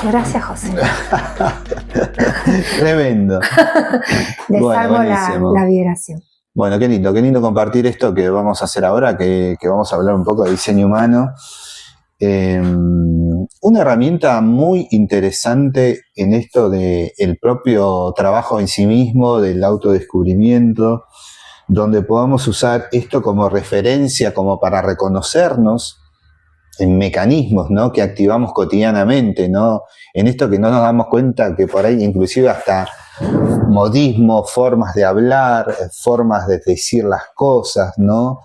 Gracias, José. Tremendo. Desarmo Buenísimo. la vibración. Bueno, qué lindo compartir esto que vamos a hacer ahora, que vamos a hablar un poco de diseño humano. Una herramienta muy interesante en esto del propio trabajo en sí mismo, del autodescubrimiento, donde podamos usar esto como referencia, como para reconocernos en mecanismos, ¿no?, que activamos cotidianamente, ¿no?, en esto que no nos damos cuenta, que por ahí inclusive hasta modismos, formas de hablar, formas de decir las cosas, ¿no?,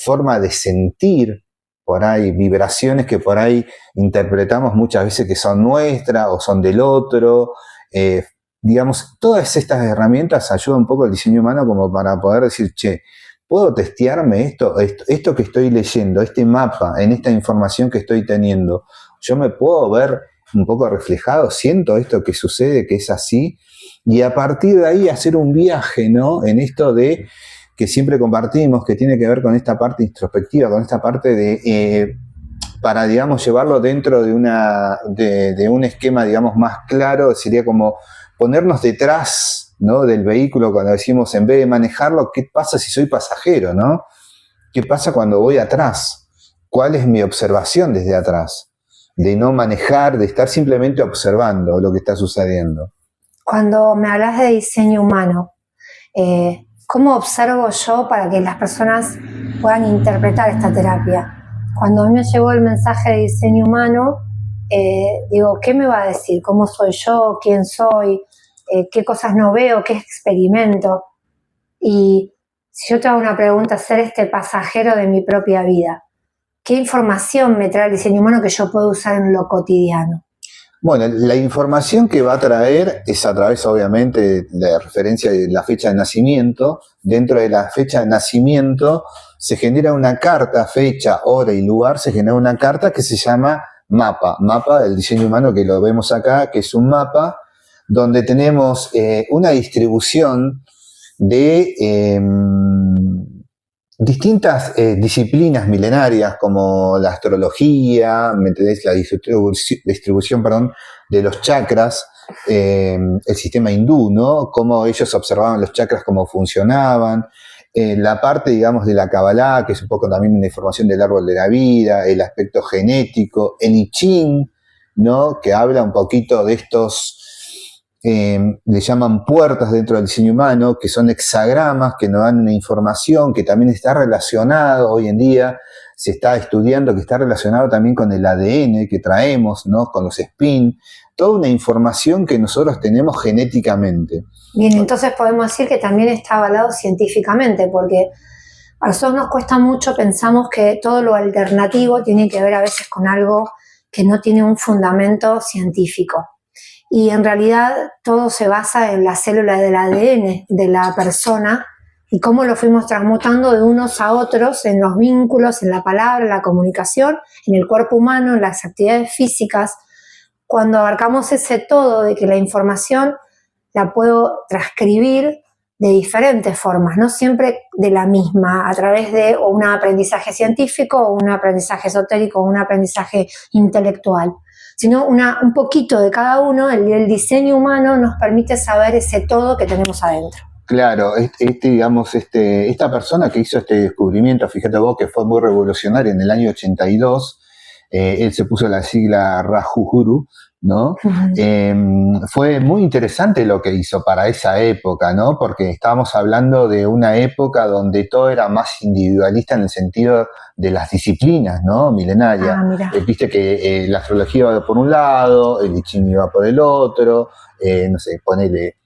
forma de sentir, por ahí vibraciones que por ahí interpretamos muchas veces que son nuestras o son del otro. Digamos, todas estas herramientas ayudan un poco al diseño humano como para poder decir, che, ¿puedo testearme esto que estoy leyendo, este mapa, en esta información que estoy teniendo? ¿Yo me puedo ver un poco reflejado? ¿Siento esto que sucede, que es así? Y a partir de ahí hacer un viaje, ¿no?, en esto de que siempre compartimos, que tiene que ver con esta parte introspectiva, con esta parte de, para, digamos, llevarlo dentro de un esquema, digamos, más claro, sería como ponernos detrás, ¿no?, del vehículo cuando decimos, en vez de manejarlo, ¿qué pasa si soy pasajero, ¿no? ¿Qué pasa cuando voy atrás? ¿Cuál es mi observación desde atrás? De no manejar, de estar simplemente observando lo que está sucediendo. Cuando me hablas de diseño humano, ¿cómo observo yo para que las personas puedan interpretar esta terapia? Cuando a mí me llegó el mensaje de diseño humano, digo, ¿qué me va a decir? ¿Cómo soy yo? ¿Quién soy? ¿Qué cosas no veo? ¿Qué experimento? Y si yo te hago una pregunta, ser este pasajero de mi propia vida, ¿qué información me trae el diseño humano que yo puedo usar en lo cotidiano? Bueno, la información que va a traer es a través, obviamente, de referencia de la fecha de nacimiento. Dentro de la fecha de nacimiento se genera una carta, fecha, hora y lugar, se genera una carta que se llama mapa. Mapa del diseño humano, que lo vemos acá, que es un mapa donde tenemos una distribución de distintas disciplinas milenarias como la astrología, ¿me entendés?, la distribución, perdón, de los chakras, el sistema hindú, ¿no?, cómo ellos observaban los chakras, cómo funcionaban, la parte, digamos, de la Kabbalah, que es un poco también una información del árbol de la vida, el aspecto genético, el I Ching, ¿no?, que habla un poquito de estos, le llaman puertas dentro del diseño humano, que son hexagramas que nos dan una información que también está relacionado hoy en día, se está estudiando que está relacionado también con el ADN que traemos, ¿no?, con los spin, toda una información que nosotros tenemos genéticamente. Bien, entonces podemos decir que también está avalado científicamente, porque a nosotros nos cuesta mucho, pensamos que todo lo alternativo tiene que ver a veces con algo que no tiene un fundamento científico. Y en realidad todo se basa en la célula del ADN de la persona y cómo lo fuimos transmutando de unos a otros en los vínculos, en la palabra, en la comunicación, en el cuerpo humano, en las actividades físicas. Cuando abarcamos ese todo de que la información la puedo transcribir de diferentes formas, no siempre de la misma, a través de o un aprendizaje científico, o un aprendizaje esotérico, o un aprendizaje intelectual, sino un poquito de cada uno. El diseño humano nos permite saber ese todo que tenemos adentro. Claro, digamos, esta persona que hizo este descubrimiento, fíjate vos que fue muy revolucionario en el año 82, él se puso la sigla Rajuguru, ¿no? Fue muy interesante lo que hizo para esa época, ¿no? Porque estábamos hablando de una época donde todo era más individualista en el sentido de las disciplinas, ¿no?, milenarias. Viste que la astrología iba por un lado, el I Ching iba por el otro, no sé, ponele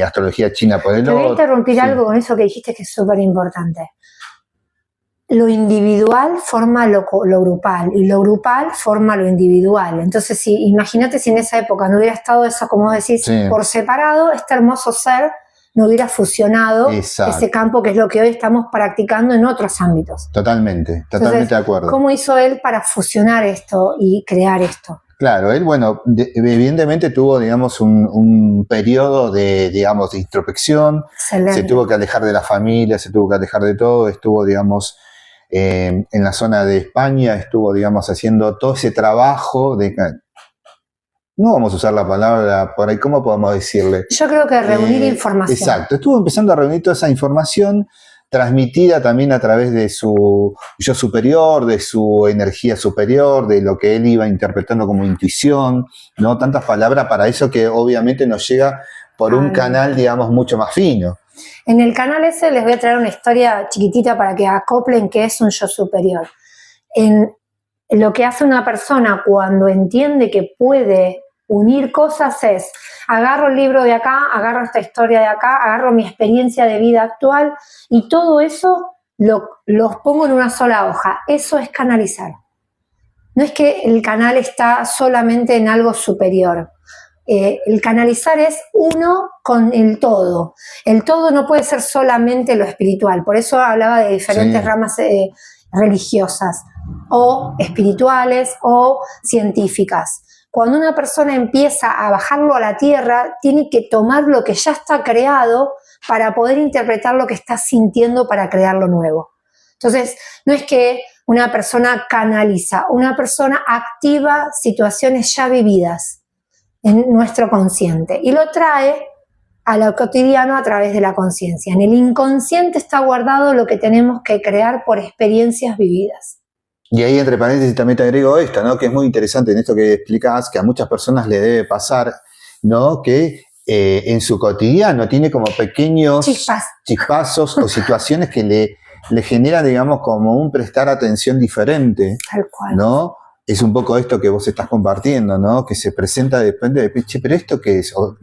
astrología china por el otro. Te voy a interrumpir algo con eso que dijiste que es súper importante. Lo individual forma lo grupal y lo grupal forma lo individual. Entonces, imagínate si en esa época no hubiera estado eso, como decís, por separado, este hermoso ser no hubiera fusionado ese campo, que es lo que hoy estamos practicando en otros ámbitos. Totalmente de acuerdo. ¿Cómo hizo él para fusionar esto y crear esto? Claro, él, bueno, evidentemente tuvo, digamos, un periodo de, digamos, de introspección. Excelente. Se tuvo que alejar de la familia, se tuvo que alejar de todo, estuvo, digamos, en la zona de España, estuvo, digamos, haciendo todo ese trabajo de no vamos a usar la palabra por ahí, ¿cómo podemos decirle? Yo creo que reunir información. Exacto, estuvo empezando a reunir toda esa información transmitida también a través de su yo superior, de su energía superior, de lo que él iba interpretando como intuición, ¿no? Tantas palabras para eso que obviamente nos llega por un canal, digamos, mucho más fino. En el canal ese les voy a traer una historia chiquitita para que acoplen qué es un yo superior. En lo que hace una persona cuando entiende que puede unir cosas es, agarro el libro de acá, agarro esta historia de acá, agarro mi experiencia de vida actual y todo eso los pongo en una sola hoja. Eso es canalizar. No es que el canal está solamente en algo superior. El canalizar es uno con el todo. El todo no puede ser solamente lo espiritual. Por eso hablaba de diferentes ramas religiosas o espirituales o científicas. Cuando una persona empieza a bajarlo a la tierra, tiene que tomar lo que ya está creado para poder interpretar lo que está sintiendo para crear lo nuevo. Entonces, no es que una persona canaliza, una persona activa situaciones ya vividas en nuestro consciente y lo trae a lo cotidiano a través de la conciencia. En el inconsciente está guardado lo que tenemos que crear por experiencias vividas. Y ahí, entre paréntesis, también te agrego esto, ¿no? Que es muy interesante en esto que explicás, que a muchas personas le debe pasar, ¿no? Que en su cotidiano tiene como pequeños chispazos o situaciones que le generan, digamos, como un prestar atención diferente. Tal cual. ¿No? Es un poco esto que vos estás compartiendo, ¿no? Que se presenta depende de, che, pero ¿esto qué es? O,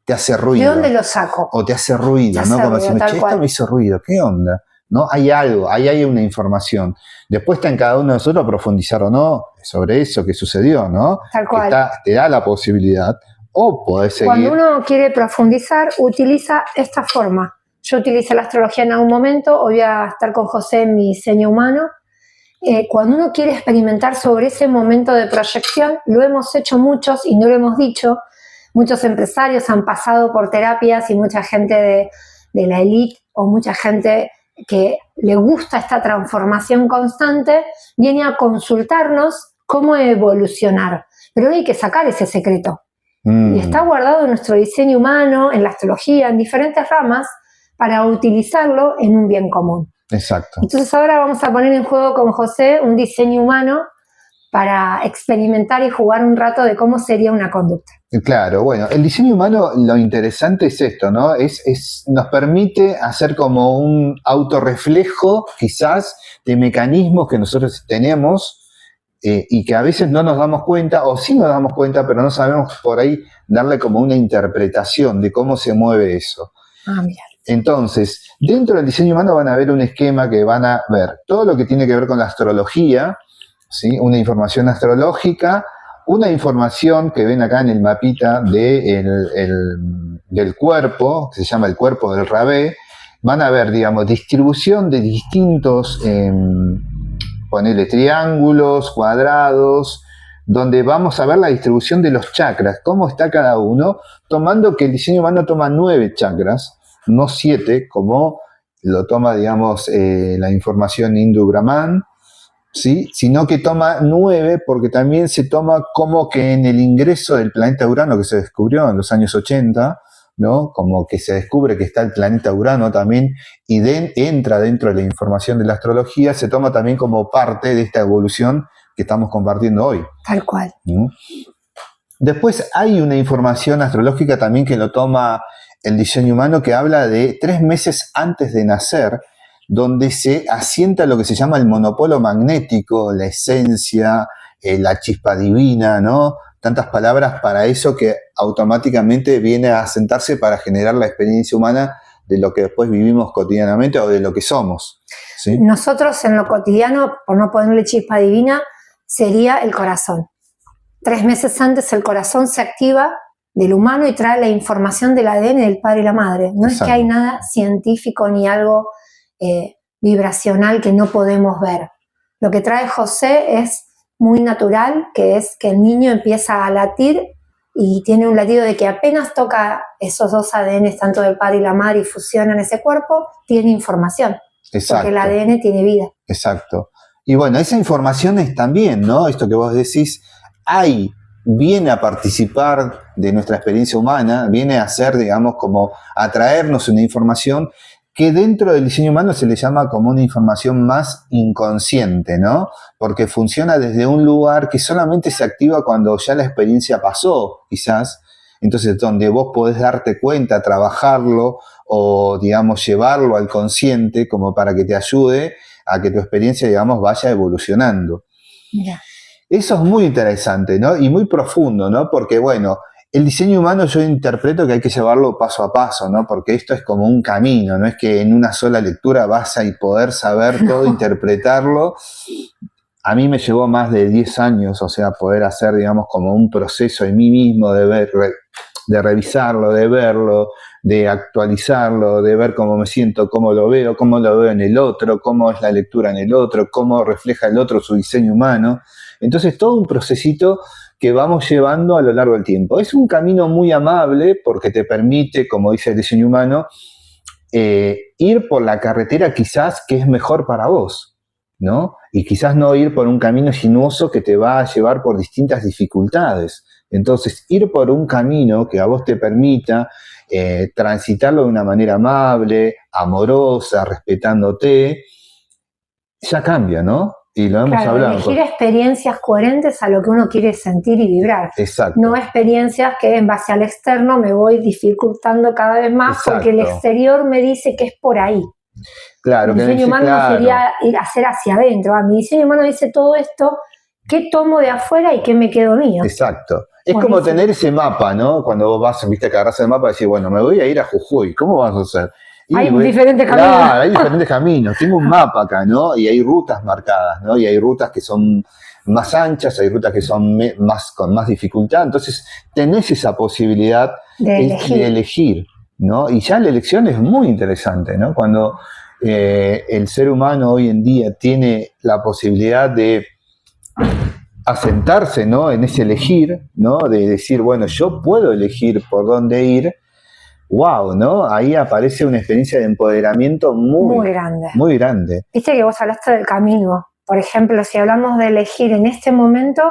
te hace ruido. ¿De dónde lo saco? O te hace ruido, ¿no? Como decirme, che, esto me hizo ruido, ¿qué onda? ¿No? Hay algo, ahí hay una información. Después está en cada uno de nosotros profundizar o no sobre eso que sucedió, ¿no? Tal cual. Te da la posibilidad, o podés seguir. Cuando uno quiere profundizar, utiliza esta forma. Yo utilicé la astrología en algún momento, hoy voy a estar con José en mi diseño humano. Cuando uno quiere experimentar sobre ese momento de proyección, lo hemos hecho muchos y no lo hemos dicho. Muchos empresarios han pasado por terapias y mucha gente de la élite o mucha gente que le gusta esta transformación constante viene a consultarnos cómo evolucionar. Pero hay que sacar ese secreto. Y está guardado en nuestro diseño humano, en la astrología, en diferentes ramas, para utilizarlo en un bien común. Exacto. Entonces ahora vamos a poner en juego con José un diseño humano para experimentar y jugar un rato de cómo sería una conducta. Claro, bueno, el diseño humano, lo interesante es esto, ¿no? Nos permite hacer como un autorreflejo, quizás, de mecanismos que nosotros tenemos y que a veces no nos damos cuenta, o sí nos damos cuenta, pero no sabemos por ahí darle como una interpretación de cómo se mueve eso. Mira. Entonces, dentro del diseño humano van a ver un esquema que van a ver todo lo que tiene que ver con la astrología, ¿sí? Una información astrológica, una información que ven acá en el mapita del cuerpo, que se llama el cuerpo del Rabé. Van a ver, digamos, distribución de distintos, ponele triángulos, cuadrados, donde vamos a ver la distribución de los chakras, cómo está cada uno, tomando que el diseño humano toma 9 chakras, no 7, como lo toma, digamos, la información Hindu Brahman, ¿sí? Sino que toma 9 porque también se toma como que en el ingreso del planeta Urano que se descubrió en los años 80, ¿no? Como que se descubre que está el planeta Urano también y entra dentro de la información de la astrología, se toma también como parte de esta evolución que estamos compartiendo hoy. Tal cual. ¿No? Después hay una información astrológica también que lo toma el diseño humano que habla de 3 meses antes de nacer, donde se asienta lo que se llama el monopolo magnético, la esencia, la chispa divina, ¿no? Tantas palabras para eso que automáticamente viene a asentarse para generar la experiencia humana de lo que después vivimos cotidianamente o de lo que somos, ¿sí? Nosotros en lo cotidiano, por no ponerle chispa divina, sería el corazón. 3 meses antes el corazón se activa del humano y trae la información del ADN del padre y la madre. No Exacto. Es que hay nada científico ni algo vibracional que no podemos ver. Lo que trae José es muy natural, que es que el niño empieza a latir y tiene un latido de que apenas toca esos 2 ADN, tanto del padre y la madre, y fusionan ese cuerpo, tiene información. Exacto. Porque el ADN tiene vida. Exacto. Y bueno, esa información es también, ¿no? Esto que vos decís, hay viene a participar de nuestra experiencia humana, viene a ser, digamos, como a traernos una información que dentro del diseño humano se le llama como una información más inconsciente, ¿no? Porque funciona desde un lugar que solamente se activa cuando ya la experiencia pasó, quizás. Entonces, donde vos podés darte cuenta, trabajarlo o, digamos, llevarlo al consciente como para que te ayude a que tu experiencia, digamos, vaya evolucionando. Mira. Eso es muy interesante, ¿no? Y muy profundo, ¿no? Porque, bueno, el diseño humano yo interpreto que hay que llevarlo paso a paso, ¿no? Porque esto es como un camino, no es que en una sola lectura vas a poder saber todo, interpretarlo. A mí me llevó más de 10 años, o sea, poder hacer, digamos, como un proceso en mí mismo de ver, de revisarlo, de verlo, de actualizarlo, de ver cómo me siento, cómo lo veo en el otro, cómo es la lectura en el otro, cómo refleja el otro su diseño humano. Entonces, todo un procesito que vamos llevando a lo largo del tiempo. Es un camino muy amable porque te permite, como dice el diseño humano, ir por la carretera quizás que es mejor para vos, ¿no? Y quizás no ir por un camino sinuoso que te va a llevar por distintas dificultades. Entonces, ir por un camino que a vos te permita transitarlo de una manera amable, amorosa, respetándote, ya cambia, ¿no? Y lo hemos hablado. Elegir experiencias coherentes a lo que uno quiere sentir y vibrar. Exacto. No experiencias que en base al externo me voy dificultando cada vez más. Exacto. Porque el exterior me dice que es por ahí. Claro. El diseño humano no sería ir a hacer hacia adentro. Mi diseño humano dice todo esto, ¿qué tomo de afuera y qué me quedo mío? Exacto. Es como tener ese mapa, ¿no? Cuando vos vas, viste, que agarras el mapa y decís, bueno, me voy a ir a Jujuy, ¿cómo vas a hacer? Hay diferentes caminos. Claro, hay diferentes caminos. Tengo un mapa acá, ¿no? Y hay rutas marcadas, ¿no? Y hay rutas que son más anchas, hay rutas que son con más dificultad. Entonces, tenés esa posibilidad de elegir, ¿no? Y ya la elección es muy interesante, ¿no? Cuando el ser humano hoy en día tiene la posibilidad de asentarse, ¿no? En ese elegir, ¿no? De decir, bueno, yo puedo elegir por dónde ir. Wow, ¿no? Ahí aparece una experiencia de empoderamiento muy grande. Muy grande. Viste que vos hablaste del camino. Por ejemplo, si hablamos de elegir en este momento,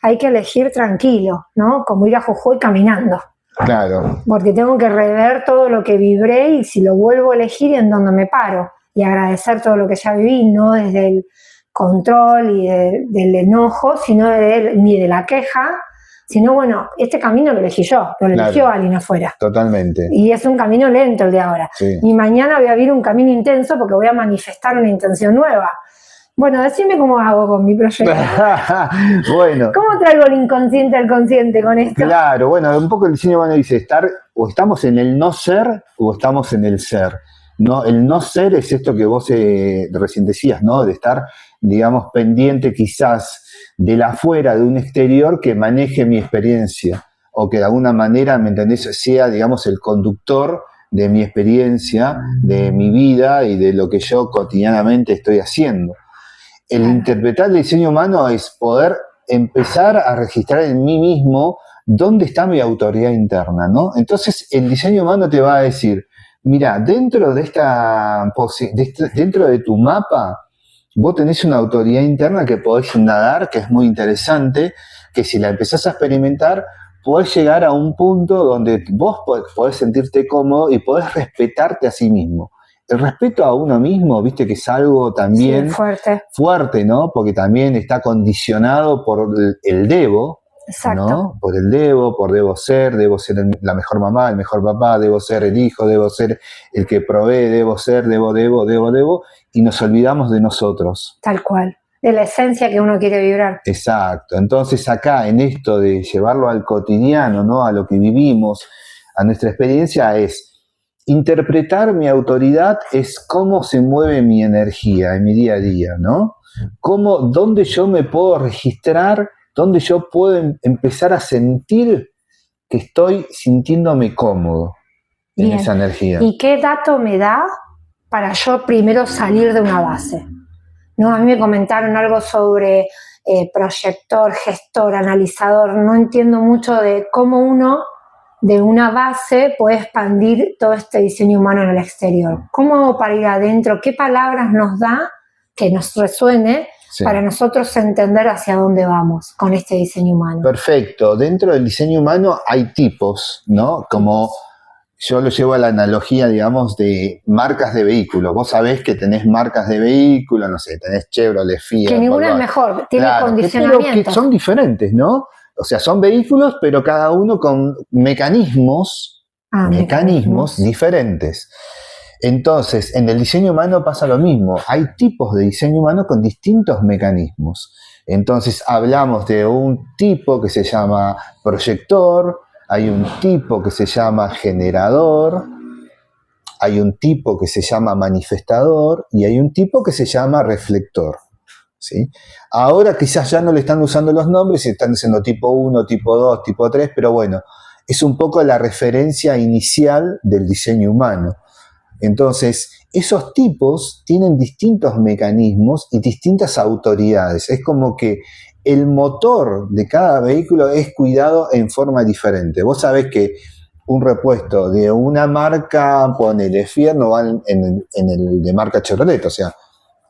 hay que elegir tranquilo, ¿no? Como ir a Jujuy caminando. Claro. Porque tengo que rever todo lo que vibré y si lo vuelvo a elegir, en dónde me paro. Y agradecer todo lo que ya viví, no desde el control y del enojo, sino ni de la queja, sino, bueno, este camino lo elegí yo, lo eligió alguien afuera. Totalmente. Y es un camino lento el de ahora. Sí. Y mañana voy a vivir un camino intenso porque voy a manifestar una intención nueva. Bueno, decime cómo hago con mi proyecto. Bueno. ¿Cómo traigo el inconsciente al consciente con esto? Claro, bueno, un poco el diseño humano dice, o estamos en el no ser o estamos en el ser. ¿No? El no ser es esto que vos recién decías, ¿no? De estar, digamos, pendiente quizás del afuera, de un exterior que maneje mi experiencia o que de alguna manera, ¿me entendés?, sea, digamos, el conductor de mi experiencia, de mi vida y de lo que yo cotidianamente estoy haciendo. El interpretar el diseño humano es poder empezar a registrar en mí mismo dónde está mi autoridad interna, ¿no? Entonces, el diseño humano te va a decir, mira, dentro de tu mapa, vos tenés una autoridad interna que podés indagar, que es muy interesante, que si la empezás a experimentar, podés llegar a un punto donde vos podés sentirte cómodo y podés respetarte a sí mismo. El respeto a uno mismo, viste que es algo también fuerte, ¿no? Porque también está condicionado por el debo. Exacto. ¿No? Por el debo ser la mejor mamá, el mejor papá, debo ser el hijo, debo ser el que provee, debo, y nos olvidamos de nosotros. Tal cual, de la esencia que uno quiere vibrar. Exacto, entonces acá en esto de llevarlo al cotidiano, ¿no? A lo que vivimos, a nuestra experiencia es interpretar mi autoridad es cómo se mueve mi energía en mi día a día, ¿no? Dónde yo me puedo registrar, donde yo puedo empezar a sentir que estoy sintiéndome cómodo en esa energía. ¿Y qué dato me da para yo primero salir de una base? ¿No? A mí me comentaron algo sobre proyector, gestor, analizador. No entiendo mucho de cómo uno de una base puede expandir todo este diseño humano en el exterior. ¿Cómo hago para ir adentro? ¿Qué palabras nos da que nos resuene Sí. para nosotros entender hacia dónde vamos con este diseño humano. Perfecto. Dentro del diseño humano hay tipos, ¿no? Como yo lo llevo a la analogía, digamos, de marcas de vehículos. Vos sabés que tenés marcas de vehículos, no sé, tenés Chevrolet, Fiat, Que ninguna es Volkswagen. mejor, tiene Claro, condicionamientos. pero que son diferentes, ¿no? O sea, son vehículos, pero cada uno con mecanismos diferentes. Entonces, en el diseño humano pasa lo mismo. Hay tipos de diseño humano con distintos mecanismos. Entonces, hablamos de un tipo que se llama proyector, hay un tipo que se llama generador, hay un tipo que se llama manifestador y hay un tipo que se llama reflector. ¿Sí? Ahora quizás ya no le están usando los nombres y están diciendo tipo 1, tipo 2, tipo 3, pero bueno, es un poco la referencia inicial del diseño humano. Entonces, esos tipos tienen distintos mecanismos y distintas autoridades. Es como que el motor de cada vehículo es cuidado en forma diferente. Vos sabés que un repuesto de una marca, ponele Fiat, no va en el de marca Chevrolet, o sea,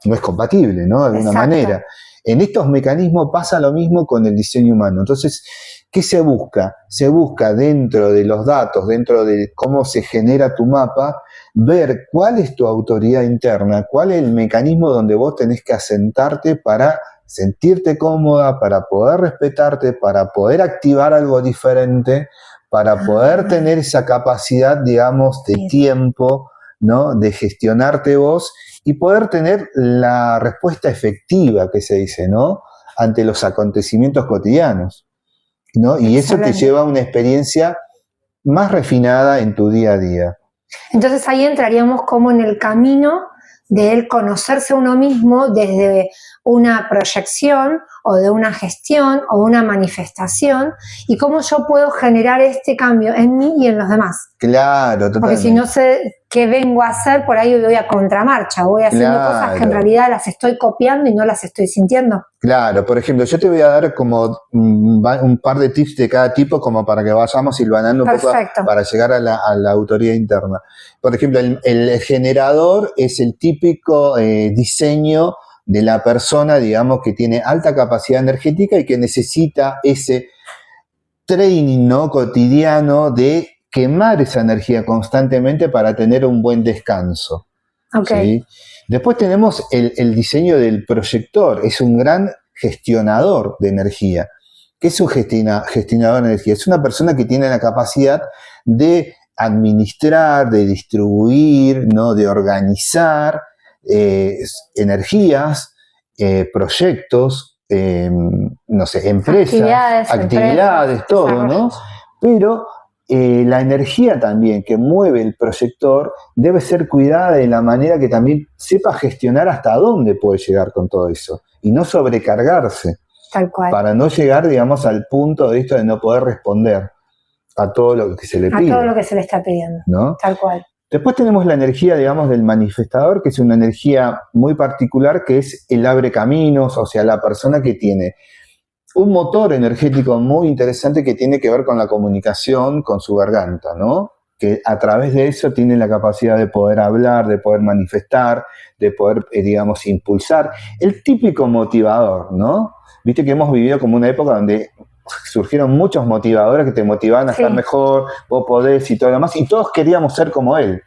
no es compatible, ¿no? De alguna manera. En estos mecanismos pasa lo mismo con el diseño humano. Entonces, ¿qué se busca? Se busca dentro de los datos, dentro de cómo se genera tu mapa, ver cuál es tu autoridad interna, cuál es el mecanismo donde vos tenés que asentarte para sentirte cómoda, para poder respetarte, para poder activar algo diferente, para poder tener esa capacidad, digamos, de tiempo, ¿no? De gestionarte vos y poder tener la respuesta efectiva que se dice, ¿no? Ante los acontecimientos cotidianos, ¿no? Y eso te lleva a una experiencia más refinada en tu día a día. Entonces ahí entraríamos como en el camino de él conocerse a uno mismo desde una proyección o de una gestión o una manifestación y cómo yo puedo generar este cambio en mí y en los demás. Claro, totalmente. Porque si no sé qué vengo a hacer, por ahí voy a contramarcha, voy haciendo cosas que en realidad las estoy copiando y no las estoy sintiendo. Claro, por ejemplo, yo te voy a dar como un par de tips de cada tipo como para que vayamos hilvanando un poco para llegar a la autoridad interna. Por ejemplo, el generador es el típico diseño de la persona, digamos, que tiene alta capacidad energética y que necesita ese training, ¿no? Cotidiano de quemar esa energía constantemente para tener un buen descanso. Okay. ¿Sí? Después tenemos el diseño del proyector, es un gran gestionador de energía. ¿Qué es un gestionador de energía? Es una persona que tiene la capacidad de administrar, de distribuir, ¿no? De organizar energías, proyectos, no sé, empresas, actividades, todo, ¿no? Pero la energía también que mueve el proyector debe ser cuidada de la manera que también sepa gestionar hasta dónde puede llegar con todo eso y no sobrecargarse. Tal cual. Para no llegar, digamos, al punto de esto de no poder responder a todo lo que se le pide. A todo lo que se le está pidiendo, ¿no? Tal cual. Después tenemos la energía, digamos, del manifestador, que es una energía muy particular, que es el abre caminos, o sea, la persona que tiene un motor energético muy interesante que tiene que ver con la comunicación con su garganta, ¿no? Que a través de eso tiene la capacidad de poder hablar, de poder manifestar, de poder, digamos, impulsar. El típico motivador, ¿no? Viste que hemos vivido como una época donde surgieron muchos motivadores que te motivaban a estar mejor, vos podés y todo lo demás, y todos queríamos ser como él.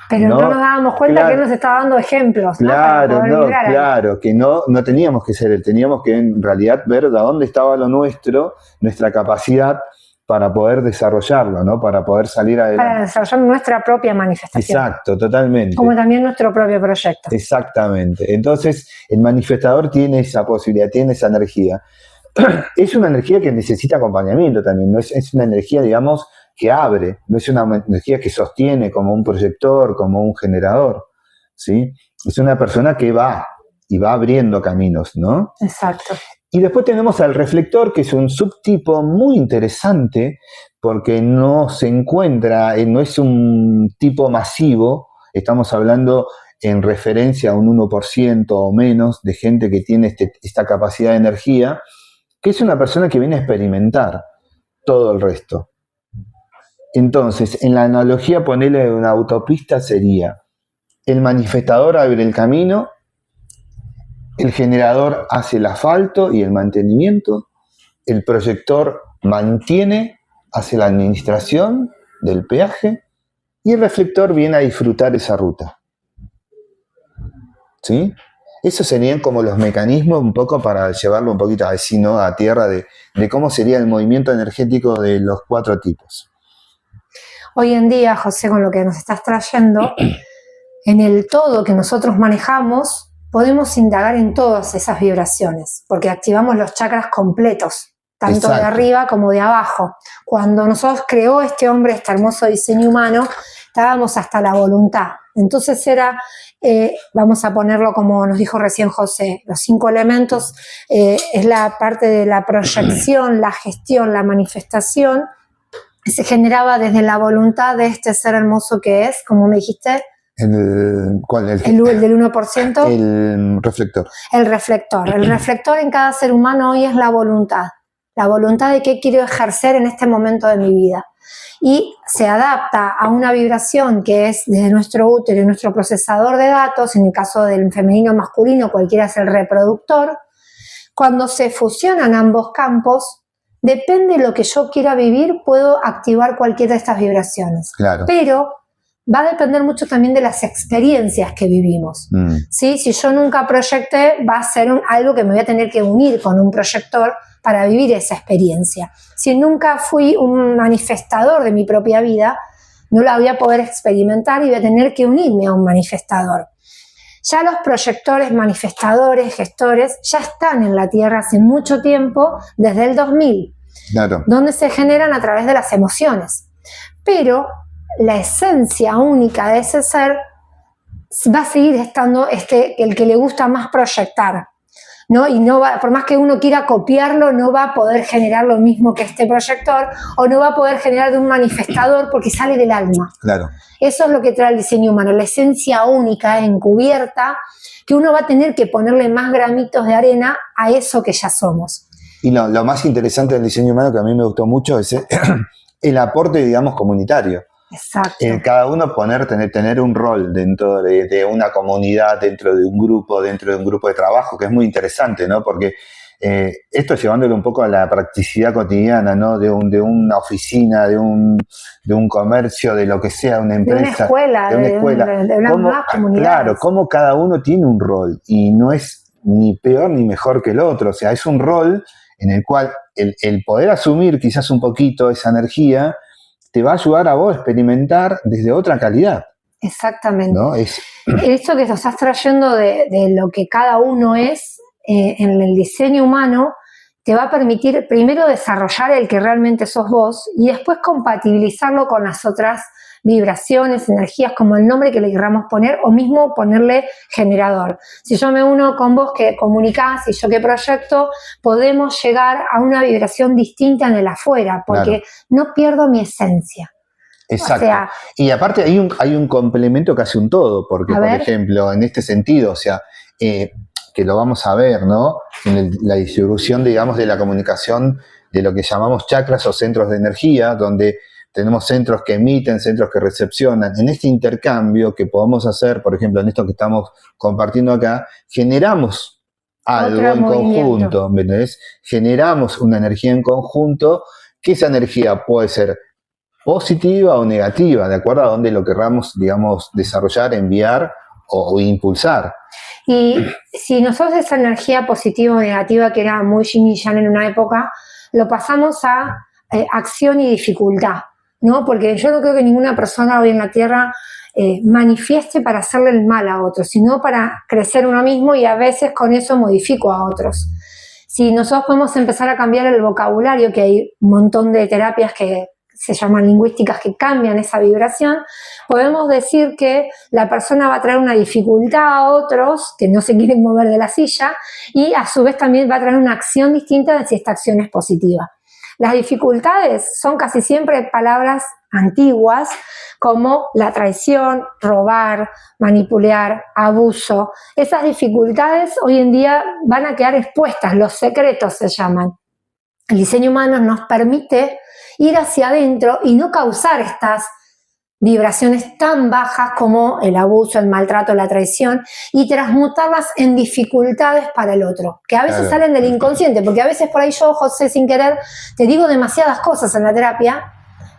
Pero no nos dábamos cuenta que él nos estaba dando ejemplos. Claro, que no teníamos que ser él, teníamos que en realidad ver de dónde estaba lo nuestro, nuestra capacidad para poder desarrollarlo, ¿no? Para poder salir adelante. Para desarrollar nuestra propia manifestación. Exacto, totalmente. Como también nuestro propio proyecto. Exactamente. Entonces, el manifestador tiene esa posibilidad, tiene esa energía. Es una energía que necesita acompañamiento también, ¿no? Es una energía, digamos, que abre, no es una energía que sostiene como un proyector, como un generador, ¿sí? Es una persona que va y va abriendo caminos, ¿no? Exacto. Y después tenemos al reflector, que es un subtipo muy interesante porque no se encuentra, no es un tipo masivo, estamos hablando en referencia a un 1% o menos de gente que tiene esta capacidad de energía, que es una persona que viene a experimentar todo el resto. Entonces, en la analogía, ponerle una autopista sería, el manifestador abre el camino, el generador hace el asfalto y el mantenimiento, el proyector mantiene, hace la administración del peaje y el reflector viene a disfrutar esa ruta. ¿Sí? Esos serían como los mecanismos un poco para llevarlo un poquito así, ¿no? A tierra de cómo sería el movimiento energético de los 4 tipos. Hoy en día, José, con lo que nos estás trayendo, en el todo que nosotros manejamos, podemos indagar en todas esas vibraciones, porque activamos los chakras completos, tanto de arriba como de abajo. Cuando nosotros creó este hombre, este hermoso diseño humano, estábamos hasta la voluntad. Entonces era, vamos a ponerlo como nos dijo recién José, los 5 elementos, es la parte de la proyección, la gestión, la manifestación, que se generaba desde la voluntad de este ser hermoso que es, como me dijiste, ¿Cuál? El del 1%. El reflector. El reflector. El reflector en cada ser humano hoy es la voluntad. La voluntad de qué quiero ejercer en este momento de mi vida. Y se adapta a una vibración que es desde nuestro útero y nuestro procesador de datos, en el caso del femenino o masculino, cualquiera es el reproductor. Cuando se fusionan ambos campos, depende de lo que yo quiera vivir, puedo activar cualquiera de estas vibraciones. Claro. Pero va a depender mucho también de las experiencias que vivimos. ¿Sí? Si yo nunca proyecté, va a ser algo que me voy a tener que unir con un proyector para vivir esa experiencia. Si nunca fui un manifestador de mi propia vida, no la voy a poder experimentar y voy a tener que unirme a un manifestador. Ya los proyectores, manifestadores, gestores, ya están en la Tierra hace mucho tiempo, desde el 2000, claro, donde se generan a través de las emociones. Pero la esencia única de ese ser va a seguir estando el que le gusta más proyectar, ¿no? Y no va, por más que uno quiera copiarlo, no va a poder generar lo mismo que este proyector o no va a poder generar de un manifestador porque sale del alma. Claro. Eso es lo que trae el diseño humano, la esencia única, encubierta, que uno va a tener que ponerle más granitos de arena a eso que ya somos. Y lo más interesante del diseño humano que a mí me gustó mucho es el aporte, digamos, comunitario. Exacto. Cada uno tener un rol dentro de una comunidad, dentro de un grupo de trabajo, que es muy interesante, ¿no? Porque esto llevándolo un poco a la practicidad cotidiana, ¿no? De una oficina, de un comercio, de lo que sea, una empresa. De una escuela. De una nueva comunidad. Claro, cómo cada uno tiene un rol y no es ni peor ni mejor que el otro. O sea, es un rol en el cual el poder asumir quizás un poquito esa energía te va a ayudar a vos a experimentar desde otra calidad. Exactamente. ¿No? Esto que nos estás trayendo de lo que cada uno es en el diseño humano te va a permitir primero desarrollar el que realmente sos vos y después compatibilizarlo con las otras vibraciones, energías, como el nombre que le queramos poner, o mismo ponerle generador. Si yo me uno con vos que comunicás y yo que proyecto, podemos llegar a una vibración distinta en el afuera, porque claro, no pierdo mi esencia. Exacto. O sea, y aparte hay un complemento que hace un todo, porque por ejemplo, en este sentido, o sea, que lo vamos a ver, ¿no? En la distribución, digamos, de la comunicación de lo que llamamos chakras o centros de energía, donde tenemos centros que emiten, centros que recepcionan. En este intercambio que podemos hacer, por ejemplo, en esto que estamos compartiendo acá, generamos algo en conjunto, ¿me entendés? Generamos una energía en conjunto, que esa energía puede ser positiva o negativa, de acuerdo a dónde lo querramos, digamos, desarrollar, enviar o impulsar. Y si nosotros esa energía positiva o negativa, que era muy yin y yang en una época, lo pasamos a acción y dificultad, ¿no? Porque yo no creo que ninguna persona hoy en la Tierra manifieste para hacerle el mal a otros, sino para crecer uno mismo, y a veces con eso modifico a otros. Si nosotros podemos empezar a cambiar el vocabulario, que hay un montón de terapias que se llaman lingüísticas que cambian esa vibración, podemos decir que la persona va a traer una dificultad a otros que no se quieren mover de la silla, y a su vez también va a traer una acción distinta de si esta acción es positiva. Las dificultades son casi siempre palabras antiguas como la traición, robar, manipular, abuso. Esas dificultades hoy en día van a quedar expuestas, los secretos se llaman. El diseño humano nos permite ir hacia adentro y no causar estas vibraciones tan bajas como el abuso, el maltrato, la traición, y transmutarlas en dificultades para el otro, que a veces salen del inconsciente, porque a veces por ahí yo, José, sin querer, te digo demasiadas cosas en la terapia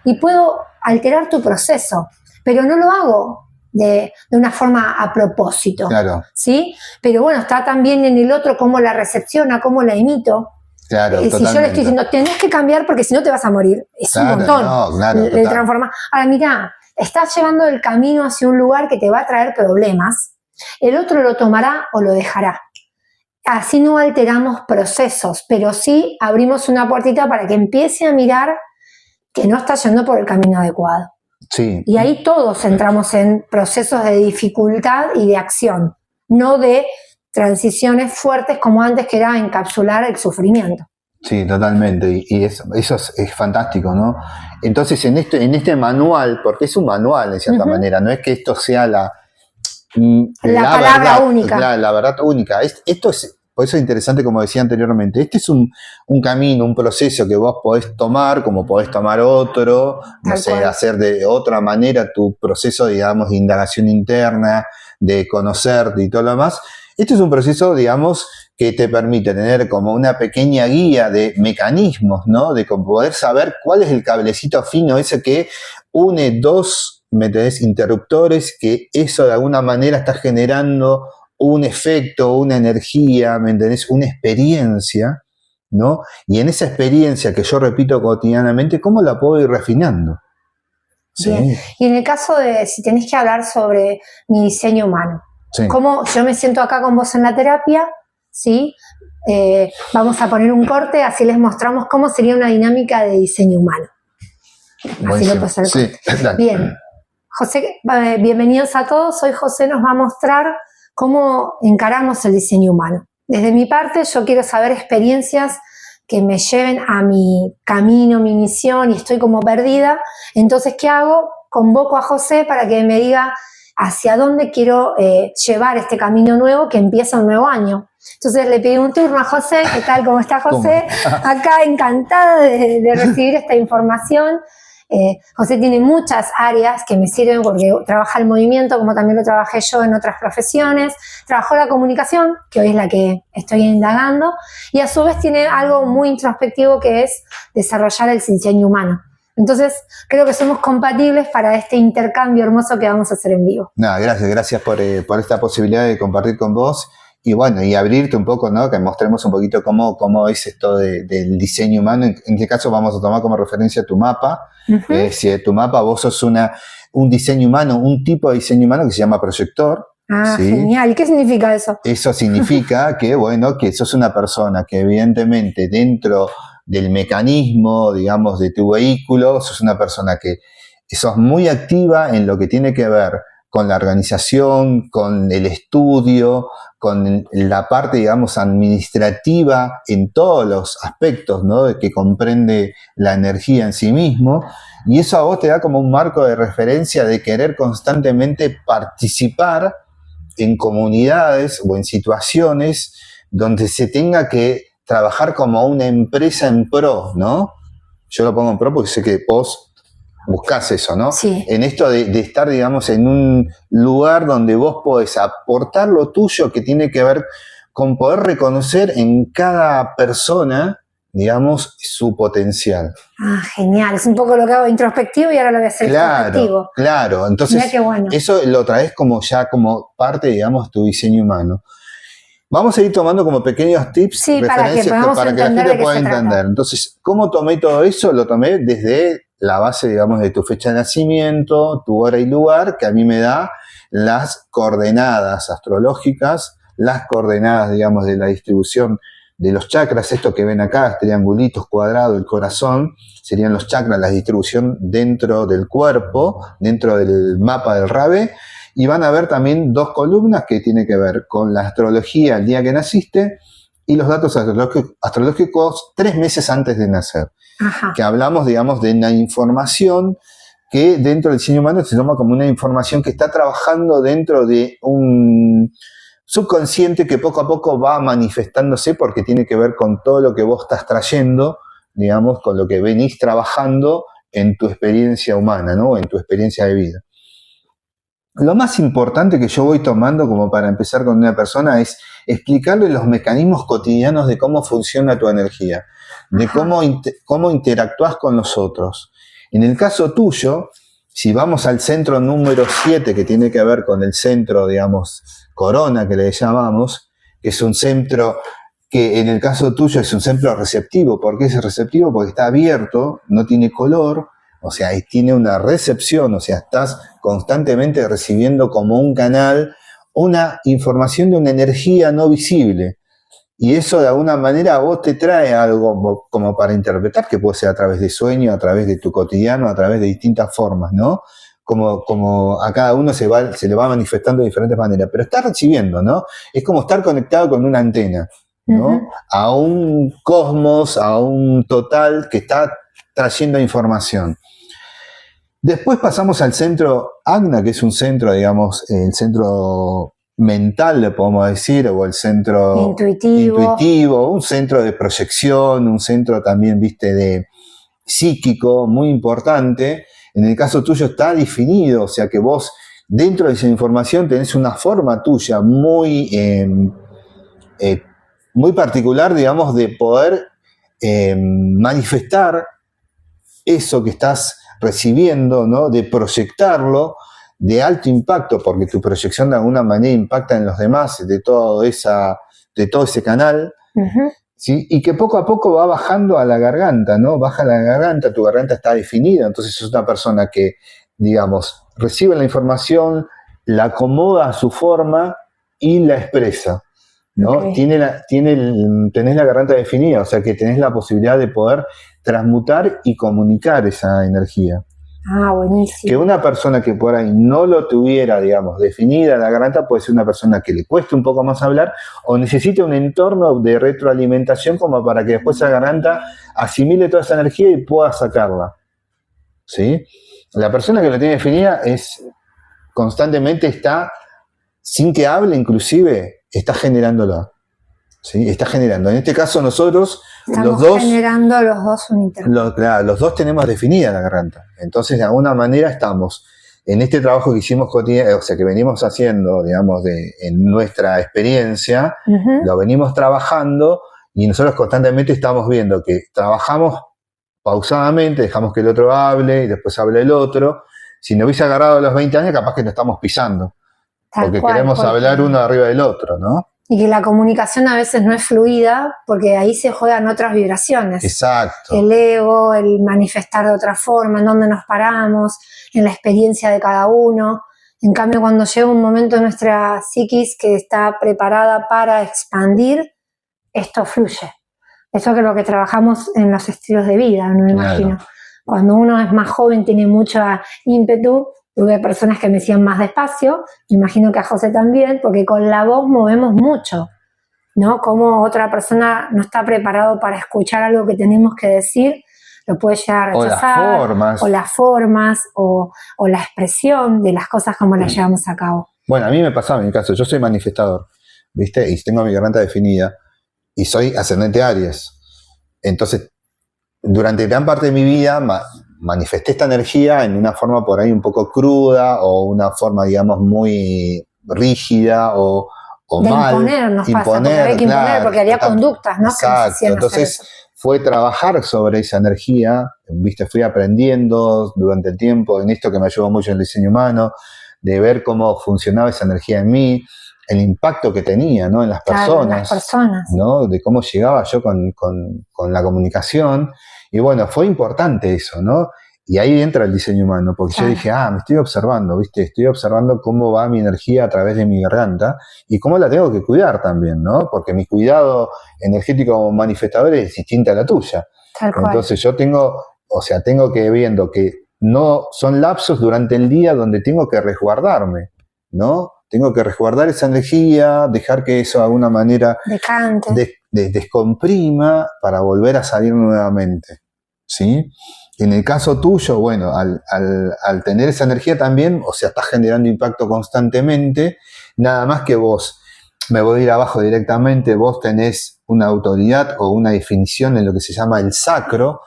y puedo alterar tu proceso, pero no lo hago de una forma a propósito, ¿sí? Pero bueno, está también en el otro cómo la recepciona, cómo la imito. Claro, si yo le estoy diciendo, tenés que cambiar porque si no te vas a morir, es un montón. Le transforma. Ahora, mirá, estás llevando el camino hacia un lugar que te va a traer problemas, el otro lo tomará o lo dejará. Así no alteramos procesos, pero sí abrimos una puertita para que empiece a mirar que no está yendo por el camino adecuado. Sí. Y ahí todos entramos en procesos de dificultad y de acción, no de transiciones fuertes como antes, que era encapsular el sufrimiento. Sí, totalmente, y eso es fantástico, ¿no? Entonces, en este manual, porque es un manual de cierta manera, no es que esto sea la palabra verdad, única. La verdad única. Esto es, por eso es interesante, como decía anteriormente, este es un camino, un proceso que vos podés tomar, como podés tomar otro, no sé, hacer de otra manera tu proceso, digamos, de indagación interna, de conocerte y todo lo demás. Este es un proceso, digamos, que te permite tener como una pequeña guía de mecanismos, ¿no? De poder saber cuál es el cablecito fino ese que une dos, ¿me entendés?, interruptores, que eso de alguna manera está generando un efecto, una energía, ¿me entendés?, una experiencia, ¿no? Y en esa experiencia que yo repito cotidianamente, ¿cómo la puedo ir refinando? Bien. Sí. Y en el caso de, si tenés que hablar sobre mi diseño humano, sí, cómo yo me siento acá con vos en la terapia, ¿sí? Vamos a poner un corte, así les mostramos cómo sería una dinámica de diseño humano. Así lo pasa el corte. Sí. Bien. José, bienvenidos a todos. Hoy José nos va a mostrar cómo encaramos el diseño humano. Desde mi parte, yo quiero saber experiencias que me lleven a mi camino, mi misión, y estoy como perdida. Entonces, ¿qué hago? Convoco a José para que me diga hacia dónde quiero llevar este camino nuevo que empieza un nuevo año. Entonces le pedí un turno a José. ¿Qué tal? ¿Cómo está José? Acá encantada de recibir esta información. José tiene muchas áreas que me sirven porque trabaja el movimiento, como también lo trabajé yo en otras profesiones. Trabajó la comunicación, que hoy es la que estoy indagando, y a su vez tiene algo muy introspectivo que es desarrollar el diseño humano. Entonces, creo que somos compatibles para este intercambio hermoso que vamos a hacer en vivo. No, gracias por esta posibilidad de compartir con vos. Y bueno, y abrirte un poco, ¿no? Que mostremos un poquito cómo es esto del diseño humano. En este caso vamos a tomar como referencia tu mapa. Si tu mapa vos sos un diseño humano, un tipo de diseño humano que se llama proyector. Ah, ¿sí? Genial. ¿Y qué significa eso? Eso significa que, bueno, que sos una persona que evidentemente dentro del mecanismo, digamos, de tu vehículo, sos una persona que sos muy activa en lo que tiene que ver con la organización, con el estudio, con la parte, digamos, administrativa en todos los aspectos, ¿no?, de que comprende la energía en sí mismo, y eso a vos te da como un marco de referencia de querer constantemente participar en comunidades o en situaciones donde se tenga que trabajar como una empresa en pro, ¿no? Yo lo pongo en pro porque sé que vos buscás eso, ¿no? Sí. En esto de estar, digamos, en un lugar donde vos podés aportar lo tuyo, que tiene que ver con poder reconocer en cada persona, digamos, su potencial. Ah, genial. Es un poco lo que hago introspectivo y ahora lo voy a hacer introspectivo. Claro. Entonces, mirá qué bueno. Eso lo traes como parte, digamos, de tu diseño humano. Vamos a ir tomando como pequeños tips, sí, referencias para que la gente pueda entender. Entonces, ¿cómo tomé todo eso? Lo tomé desde la base, digamos, de tu fecha de nacimiento, tu hora y lugar, que a mí me da las coordenadas astrológicas, las coordenadas, digamos, de la distribución de los chakras, esto que ven acá, triangulitos, cuadrado, el corazón, serían los chakras, la distribución dentro del cuerpo, dentro del mapa del Rabe. Y van a ver también dos columnas que tienen que ver con la astrología el día que naciste y los datos astrológicos 3 meses antes de nacer. Ajá. Que hablamos, digamos, de una información que dentro del diseño humano se toma como una información que está trabajando dentro de un subconsciente que poco a poco va manifestándose porque tiene que ver con todo lo que vos estás trayendo, digamos, con lo que venís trabajando en tu experiencia humana, ¿no? En tu experiencia de vida. Lo más importante que yo voy tomando como para empezar con una persona es explicarle los mecanismos cotidianos de cómo funciona tu energía, de cómo interactúas con los otros. En el caso tuyo, si vamos al centro número 7, que tiene que ver con el centro, digamos, corona, que le llamamos, que es un centro que en el caso tuyo es un centro receptivo. ¿Por qué es receptivo? Porque está abierto, no tiene color, o sea, tiene una recepción, o sea, estás constantemente recibiendo como un canal una información de una energía no visible. Y eso de alguna manera a vos te trae algo como para interpretar, que puede ser a través de sueños, a través de tu cotidiano, a través de distintas formas, ¿no? Como a cada uno se le va manifestando de diferentes maneras, pero está recibiendo, ¿no? Es como estar conectado con una antena, ¿no? A un cosmos, a un total que está trayendo información. Después pasamos al centro Agna, que es un centro, digamos, el centro mental, le podemos decir, o el centro intuitivo, un centro de proyección, un centro también, viste, de psíquico, muy importante. En el caso tuyo está definido, o sea que vos dentro de esa información tenés una forma tuya muy particular, digamos, de poder manifestar eso que estás recibiendo, ¿no? De proyectarlo de alto impacto, porque tu proyección de alguna manera impacta en los demás, de todo ese canal, ¿sí? Y que poco a poco va bajando a la garganta, ¿no? Baja la garganta, tu garganta está definida, entonces es una persona que, digamos, recibe la información, la acomoda a su forma y la expresa, ¿no? Tenés la garganta definida, o sea que tenés la posibilidad de poder transmutar y comunicar esa energía. Ah, buenísimo. Que una persona que por ahí no lo tuviera, digamos, definida la garganta, puede ser una persona que le cueste un poco más hablar o necesite un entorno de retroalimentación como para que después esa garganta asimile toda esa energía y pueda sacarla, ¿sí? La persona que lo tiene definida constantemente está, sin que hable inclusive, está generándolo, ¿sí? Está generando. En este caso nosotros estamos generando los dos un interno. Claro, los dos tenemos definida la garganta. Entonces, de alguna manera estamos en este trabajo que hicimos cotidiano, o sea, que venimos haciendo, digamos, en nuestra experiencia, lo venimos trabajando y nosotros constantemente estamos viendo que trabajamos pausadamente, dejamos que el otro hable y después hable el otro. Si no hubiese agarrado a los 20 años, capaz que nos estamos pisando. Porque queremos hablar uno arriba del otro, ¿no? Y que la comunicación a veces no es fluida porque ahí se juegan otras vibraciones. Exacto. El ego, el manifestar de otra forma, en dónde nos paramos, en la experiencia de cada uno. En cambio, cuando llega un momento en nuestra psiquis que está preparada para expandir, esto fluye. Eso que es lo que trabajamos en los estilos de vida, no me imagino. Cuando uno es más joven, tiene mucho ímpetu. Tuve personas que me decían más despacio, me imagino que a José también, porque con la voz movemos mucho, ¿no? Como otra persona no está preparado para escuchar algo que tenemos que decir, lo puede llegar a rechazar. O las formas, o la expresión de las cosas como las llevamos a cabo. Bueno, a mí me pasaba en mi caso, yo soy manifestador, ¿viste? Y tengo mi garganta definida, y soy ascendente Aries. Entonces, durante gran parte de mi vida manifesté esta energía en una forma por ahí un poco cruda o una forma, digamos, muy rígida o de mal. Imponer, porque había que imponer, porque había conductas, ¿no? Exacto, entonces fue trabajar sobre esa energía, ¿viste? Fui aprendiendo durante el tiempo en esto que me ayudó mucho en el diseño humano, de ver cómo funcionaba esa energía en mí, el impacto que tenía, ¿no? En las personas, ¿no? De cómo llegaba yo con la comunicación. Y bueno, fue importante eso, ¿no? Y ahí entra el diseño humano, porque yo dije, me estoy observando, ¿viste? Estoy observando cómo va mi energía a través de mi garganta y cómo la tengo que cuidar también, ¿no? Porque mi cuidado energético como manifestador es distinta a la tuya. Entonces yo tengo que viendo que no son lapsos durante el día donde tengo que resguardarme, ¿no? Tengo que resguardar esa energía, dejar que eso de alguna manera descomprima para volver a salir nuevamente, ¿sí? En el caso tuyo, bueno, al tener esa energía también, o sea, estás generando impacto constantemente, nada más que vos, me voy a ir abajo directamente, vos tenés una autoridad o una definición en lo que se llama el sacro.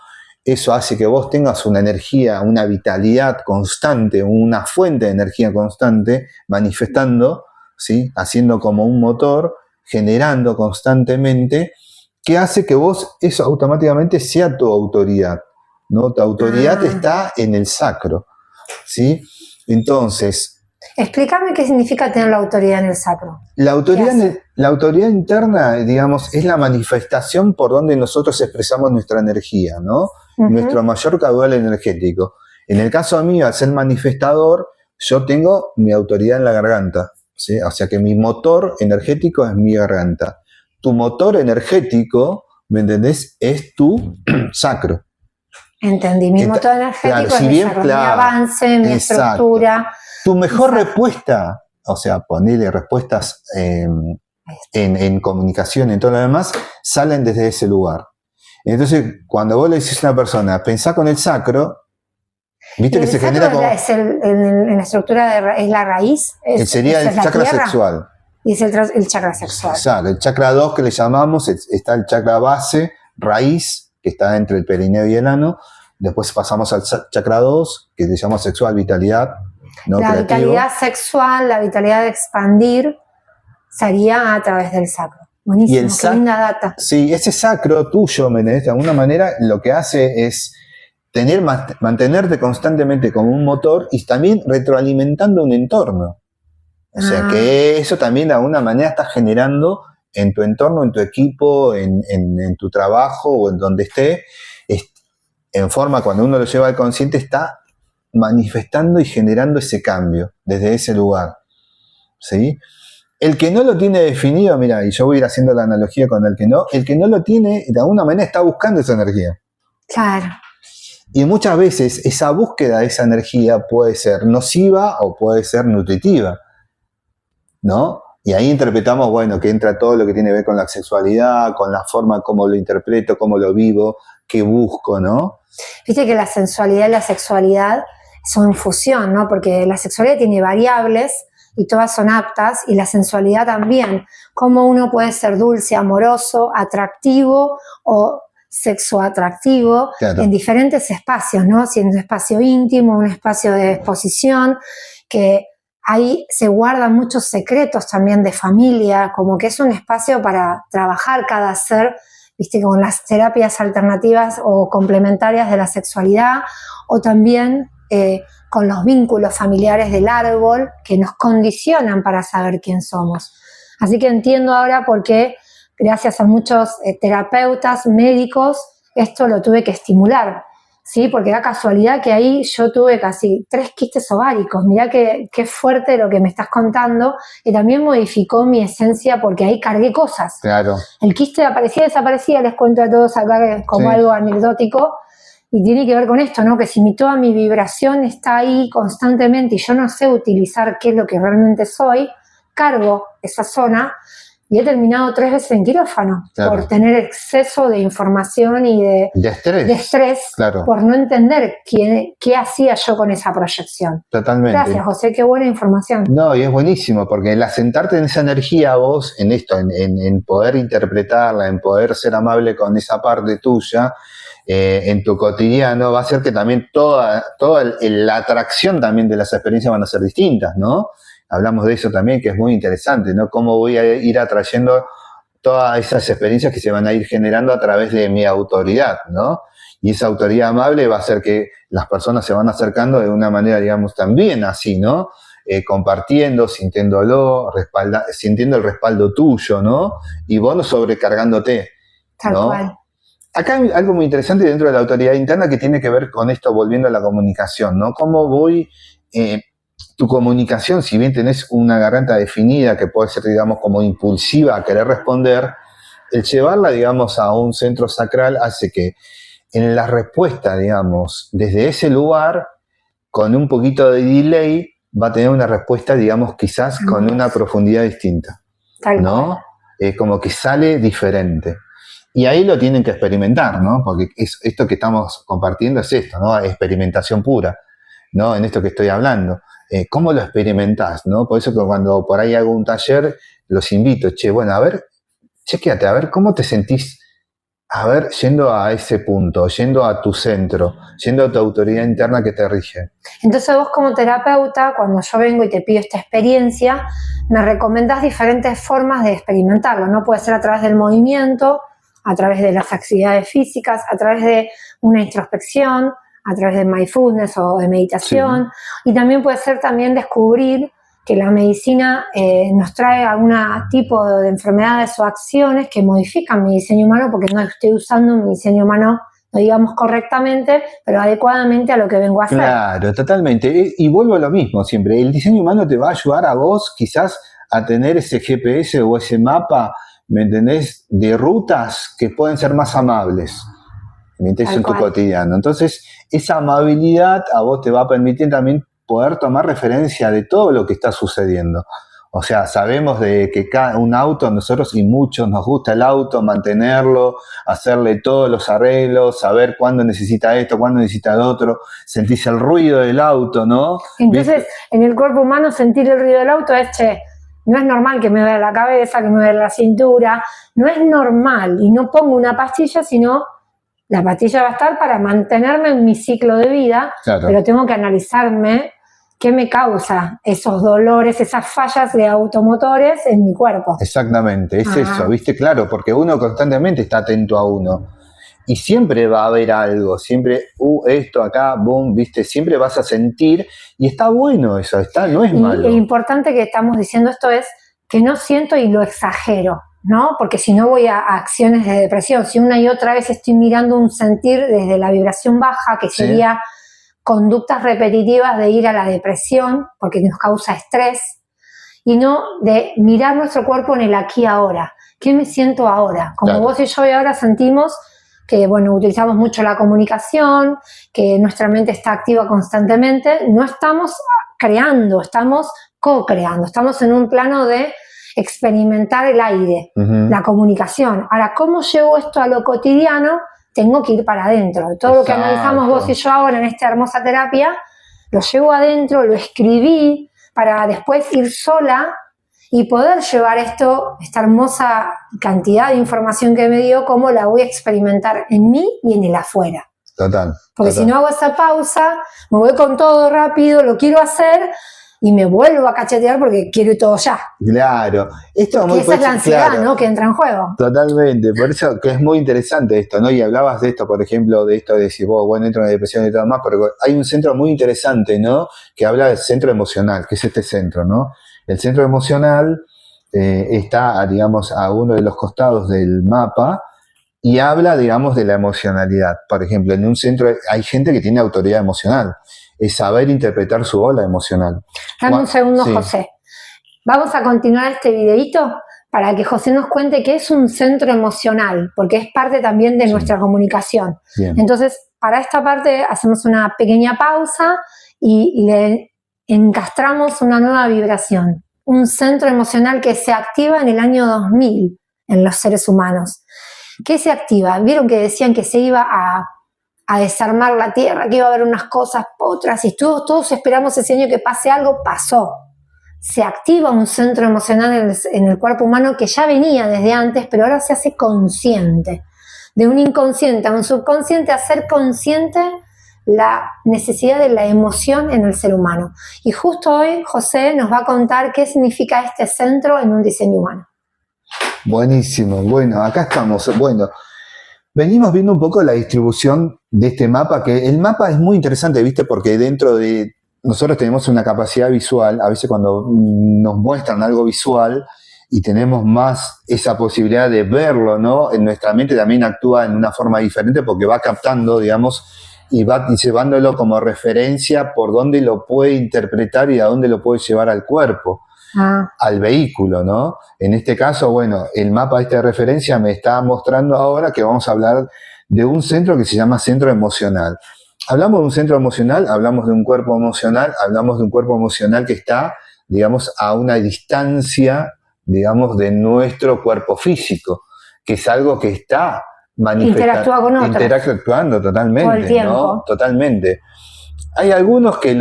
eso hace que vos tengas una energía, una vitalidad constante, una fuente de energía constante, manifestando, ¿sí? Haciendo como un motor, generando constantemente, que hace que vos eso automáticamente sea tu autoridad, ¿no? Tu autoridad está en el sacro, ¿sí? Entonces, explícame qué significa tener la autoridad en el sacro. la autoridad interna, digamos, es la manifestación por donde nosotros expresamos nuestra energía, ¿no? Nuestro mayor caudal energético. En el caso mío, al ser manifestador, yo tengo mi autoridad en la garganta, ¿sí? O sea que mi motor energético es mi garganta. Tu motor energético, ¿me entendés? Es tu sacro. Entendí, mi motor energético claro, es si mi bien, sacro, claro, mi avance, mi estructura. Tu mejor respuesta, o sea, ponerle respuestas en comunicación, en todo lo demás, salen desde ese lugar. Entonces, cuando vos le decís a una persona, pensá con el sacro, viste que se genera como... en la estructura es la raíz. Sería el chakra sexual. Y es el chakra sexual. Exacto, el chakra 2 que le llamamos, está el chakra base, raíz, que está entre el perineo y el ano. Después pasamos al chakra 2, que le llamamos sexual, vitalidad. No la creativo. Vitalidad sexual, la vitalidad de expandir, sería a través del sacro. Buenísimo, qué linda data. Sí, ese sacro tuyo, de alguna manera, lo que hace es mantenerte constantemente como un motor y también retroalimentando un entorno. O sea que eso también de alguna manera está generando en tu entorno, en tu equipo, en tu trabajo o en donde esté, en forma, cuando uno lo lleva al consciente, está manifestando y generando ese cambio desde ese lugar, ¿sí? El que no lo tiene definido, mira, y yo voy a ir haciendo la analogía con el que no lo tiene, de alguna manera está buscando esa energía. Claro. Y muchas veces esa búsqueda de esa energía puede ser nociva o puede ser nutritiva, ¿no? Y ahí interpretamos, bueno, que entra todo lo que tiene que ver con la sexualidad, con la forma como lo interpreto, cómo lo vivo, qué busco, ¿no? Viste que la sensualidad y la sexualidad son fusión, ¿no? Porque la sexualidad tiene variables y todas son aptas, y la sensualidad también. Cómo uno puede ser dulce, amoroso, atractivo o sexoatractivo, claro, en diferentes espacios, ¿no? Si en un espacio íntimo, un espacio de exposición, que ahí se guardan muchos secretos también de familia, como que es un espacio para trabajar cada ser, viste, con las terapias alternativas o complementarias de la sexualidad, o también con los vínculos familiares del árbol que nos condicionan para saber quién somos. Así que entiendo ahora por qué, gracias a muchos terapeutas, médicos, esto lo tuve que estimular, ¿sí? Porque da casualidad que ahí yo tuve casi 3 quistes ováricos. Mirá qué fuerte lo que me estás contando, y también modificó mi esencia porque ahí cargué cosas. Claro. El quiste aparecía y desaparecía, les cuento a todos acá como algo anecdótico, y tiene que ver con esto, ¿no? Que si toda mi vibración está ahí constantemente y yo no sé utilizar qué es lo que realmente soy, cargo esa zona. Y he terminado 3 veces en quirófano, claro, por tener exceso de información y de estrés, claro, por no entender qué hacía yo con esa proyección. Totalmente. Gracias, José, qué buena información. No, y es buenísimo, porque el asentarte en esa energía vos, en esto, en poder interpretarla, en poder ser amable con esa parte tuya, en tu cotidiano, va a hacer que también toda la atracción también de las experiencias van a ser distintas, ¿no? Hablamos de eso también, que es muy interesante, ¿no? Cómo voy a ir atrayendo todas esas experiencias que se van a ir generando a través de mi autoridad, ¿no? Y esa autoridad amable va a hacer que las personas se van acercando de una manera, digamos, también así, ¿no? Compartiendo, sintiéndolo, sintiendo el respaldo tuyo, ¿no? Y vos no sobrecargándote, ¿no? Tal cual. Acá hay algo muy interesante dentro de la autoridad interna que tiene que ver con esto, volviendo a la comunicación, ¿no? Cómo voy... tu comunicación, si bien tenés una garganta definida que puede ser, digamos, como impulsiva a querer responder, el llevarla, digamos, a un centro sacral hace que en la respuesta, digamos, desde ese lugar, con un poquito de delay, va a tener una respuesta, digamos, quizás con una profundidad distinta, ¿no? Como que sale diferente. Y ahí lo tienen que experimentar, ¿no? Porque esto que estamos compartiendo es esto, ¿no? Experimentación pura, ¿no? En esto que estoy hablando. ¿Cómo lo experimentás, no? Por eso que cuando por ahí hago un taller, los invito, bueno, a ver, chequéate, a ver cómo te sentís A ver, yendo a ese punto, yendo a tu centro, yendo a tu autoridad interna que te rige. Entonces vos como terapeuta, cuando yo vengo y te pido esta experiencia, me recomendás diferentes formas de experimentarlo, ¿no? Puede ser a través del movimiento, a través de las actividades físicas, a través de una introspección, a través de mindfulness o de meditación, y también puede ser también descubrir que la medicina nos trae algún tipo de enfermedades o acciones que modifican mi diseño humano, porque no estoy usando mi diseño humano, no digamos correctamente, pero adecuadamente a lo que vengo a hacer. Claro, totalmente. Y vuelvo a lo mismo siempre. El diseño humano te va a ayudar a vos quizás a tener ese GPS o ese mapa, ¿me entendés? De rutas que pueden ser más amables. ¿Me entendés? En tu cotidiano. Entonces, esa amabilidad a vos te va a permitir también poder tomar referencia de todo lo que está sucediendo. O sea, sabemos de que un auto, nosotros y muchos nos gusta el auto, mantenerlo, hacerle todos los arreglos, saber cuándo necesita esto, cuándo necesita lo otro, sentís el ruido del auto, ¿no? Entonces, ¿viste? En el cuerpo humano sentir el ruido del auto es, che, no es normal que me duele la cabeza, que me duele la cintura, no es normal, y no pongo una pastilla, sino la pastilla va a estar para mantenerme en mi ciclo de vida, claro. Pero tengo que analizarme qué me causa esos dolores, esas fallas de automotores en mi cuerpo. Exactamente, es eso, ¿viste? Claro, porque uno constantemente está atento a uno. Y siempre va a haber algo, siempre, esto acá, boom, ¿viste? Siempre vas a sentir, y está bueno eso, no es malo. Y lo importante que estamos diciendo esto es que no siento y lo exagero, ¿no? Porque si no voy a acciones de depresión. Si una y otra vez estoy mirando un sentir desde la vibración baja, que sería conductas repetitivas de ir a la depresión, porque nos causa estrés, y no de mirar nuestro cuerpo en el aquí y ahora. ¿Qué me siento ahora? Como vos y yo y ahora sentimos que, bueno, utilizamos mucho la comunicación, que nuestra mente está activa constantemente, no estamos creando, estamos co-creando, estamos en un plano de experimentar el aire, la comunicación. Ahora, ¿cómo llevo esto a lo cotidiano? Tengo que ir para adentro. Todo lo que analizamos vos y yo ahora en esta hermosa terapia, lo llevo adentro, lo escribí para después ir sola y poder llevar esta hermosa cantidad de información que me dio, cómo la voy a experimentar en mí y en el afuera. Total. Porque si no hago esa pausa, me voy con todo rápido, lo quiero hacer y me vuelvo a cachetear porque quiero ir todo ya. Claro. Esa es la ansiedad, claro, ¿no? Que entra en juego. Totalmente. Por eso que es muy interesante esto, ¿no? Y hablabas de esto, por ejemplo, de esto de decir, bueno, entro en una depresión y todo más, pero hay un centro muy interesante, ¿no? Que habla del centro emocional, que es este centro, ¿no? El centro emocional está, digamos, a uno de los costados del mapa y habla, digamos, de la emocionalidad. Por ejemplo, en un centro hay gente que tiene autoridad emocional. Es saber interpretar su ola emocional. Dame un segundo, sí. José. Vamos a continuar este videito para que José nos cuente qué es un centro emocional, porque es parte también de nuestra comunicación. Bien. Entonces, para esta parte hacemos una pequeña pausa y le encastramos una nueva vibración. Un centro emocional que se activa en el año 2000 en los seres humanos. ¿Qué se activa? Vieron que decían que se iba a desarmar la Tierra, que iba a haber unas cosas, otras, y todos esperamos ese año que pase algo, pasó. Se activa un centro emocional en el cuerpo humano que ya venía desde antes, pero ahora se hace consciente. De un inconsciente a un subconsciente, a ser consciente la necesidad de la emoción en el ser humano. Y justo hoy José nos va a contar qué significa este centro en un diseño humano. Buenísimo, bueno, acá estamos. Bueno, venimos viendo un poco la distribución de este mapa, que el mapa es muy interesante, ¿viste? Porque dentro de nosotros tenemos una capacidad visual, a veces cuando nos muestran algo visual y tenemos más esa posibilidad de verlo, ¿no? En nuestra mente también actúa en una forma diferente porque va captando, digamos, y va llevándolo como referencia por dónde lo puede interpretar y a dónde lo puede llevar al cuerpo. Al vehículo, ¿no? En este caso, bueno, el mapa de referencia me está mostrando ahora que vamos a hablar de un centro que se llama centro emocional. Hablamos de un centro emocional, hablamos de un cuerpo emocional, hablamos de un cuerpo emocional que está, digamos, a una distancia, digamos, de nuestro cuerpo físico, que es algo que está interactúa con otros. Interactuando totalmente, todo el tiempo. ¿no? Totalmente. Hay algunos que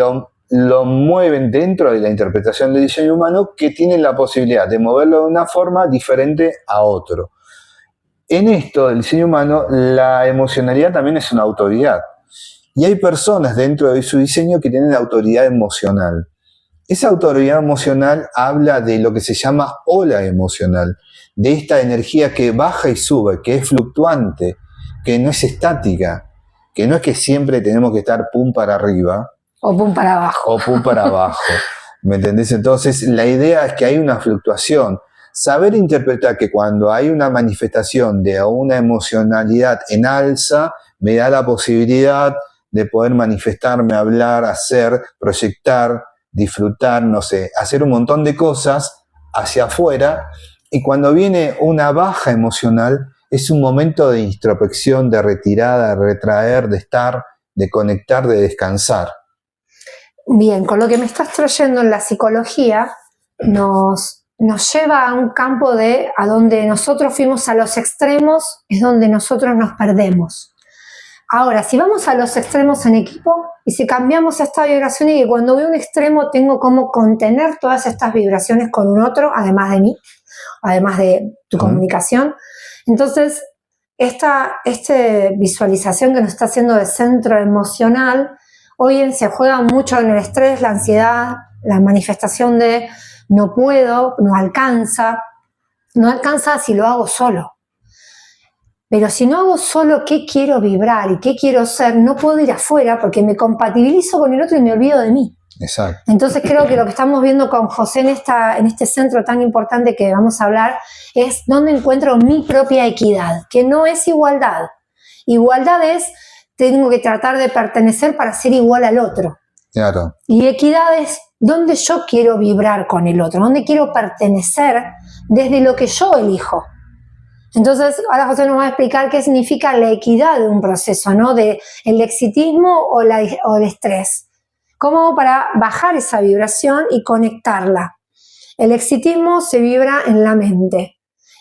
lo mueven dentro de la interpretación del diseño humano que tienen la posibilidad de moverlo de una forma diferente a otro. en esto del diseño humano, la emocionalidad también es una autoridad. Y hay personas dentro de su diseño que tienen autoridad emocional. Esa autoridad emocional habla de lo que se llama ola emocional, de esta energía que baja y sube, que es fluctuante, que no es estática, que no es que siempre tenemos que estar pum para arriba. O pum para abajo. O pum para abajo. ¿Me entendés? Entonces, la idea es que hay una fluctuación. Saber interpretar que cuando hay una manifestación de una emocionalidad en alza, me da la posibilidad de poder manifestarme, hablar, hacer, proyectar, disfrutar, no sé, hacer un montón de cosas hacia afuera. Y cuando viene una baja emocional, es un momento de introspección, de retirada, de retraer, de estar, de conectar, de descansar. Bien, con lo que me estás trayendo en la psicología, nos lleva a un campo de a donde nosotros fuimos a los extremos, es donde nosotros nos perdemos. Ahora, si vamos a los extremos en equipo y si cambiamos esta vibración y que cuando veo un extremo tengo como contener todas estas vibraciones con un otro, además de mí, además de tu comunicación, entonces esta visualización que nos está haciendo de centro emocional, hoy se juega mucho en el estrés, la ansiedad, la manifestación de no puedo, no alcanza si lo hago solo. Pero si no hago solo qué quiero vibrar y qué quiero ser, no puedo ir afuera porque me compatibilizo con el otro y me olvido de mí. Exacto. Entonces creo que lo que estamos viendo con José en este centro tan importante que vamos a hablar es dónde encuentro mi propia equidad, que no es igualdad. Igualdad es, tengo que tratar de pertenecer para ser igual al otro. Claro. Y equidad es dónde yo quiero vibrar con el otro, dónde quiero pertenecer desde lo que yo elijo. Entonces, ahora José nos va a explicar qué significa la equidad de un proceso, ¿no? De el exitismo o el estrés. ¿Cómo para bajar esa vibración y conectarla? El exitismo se vibra en la mente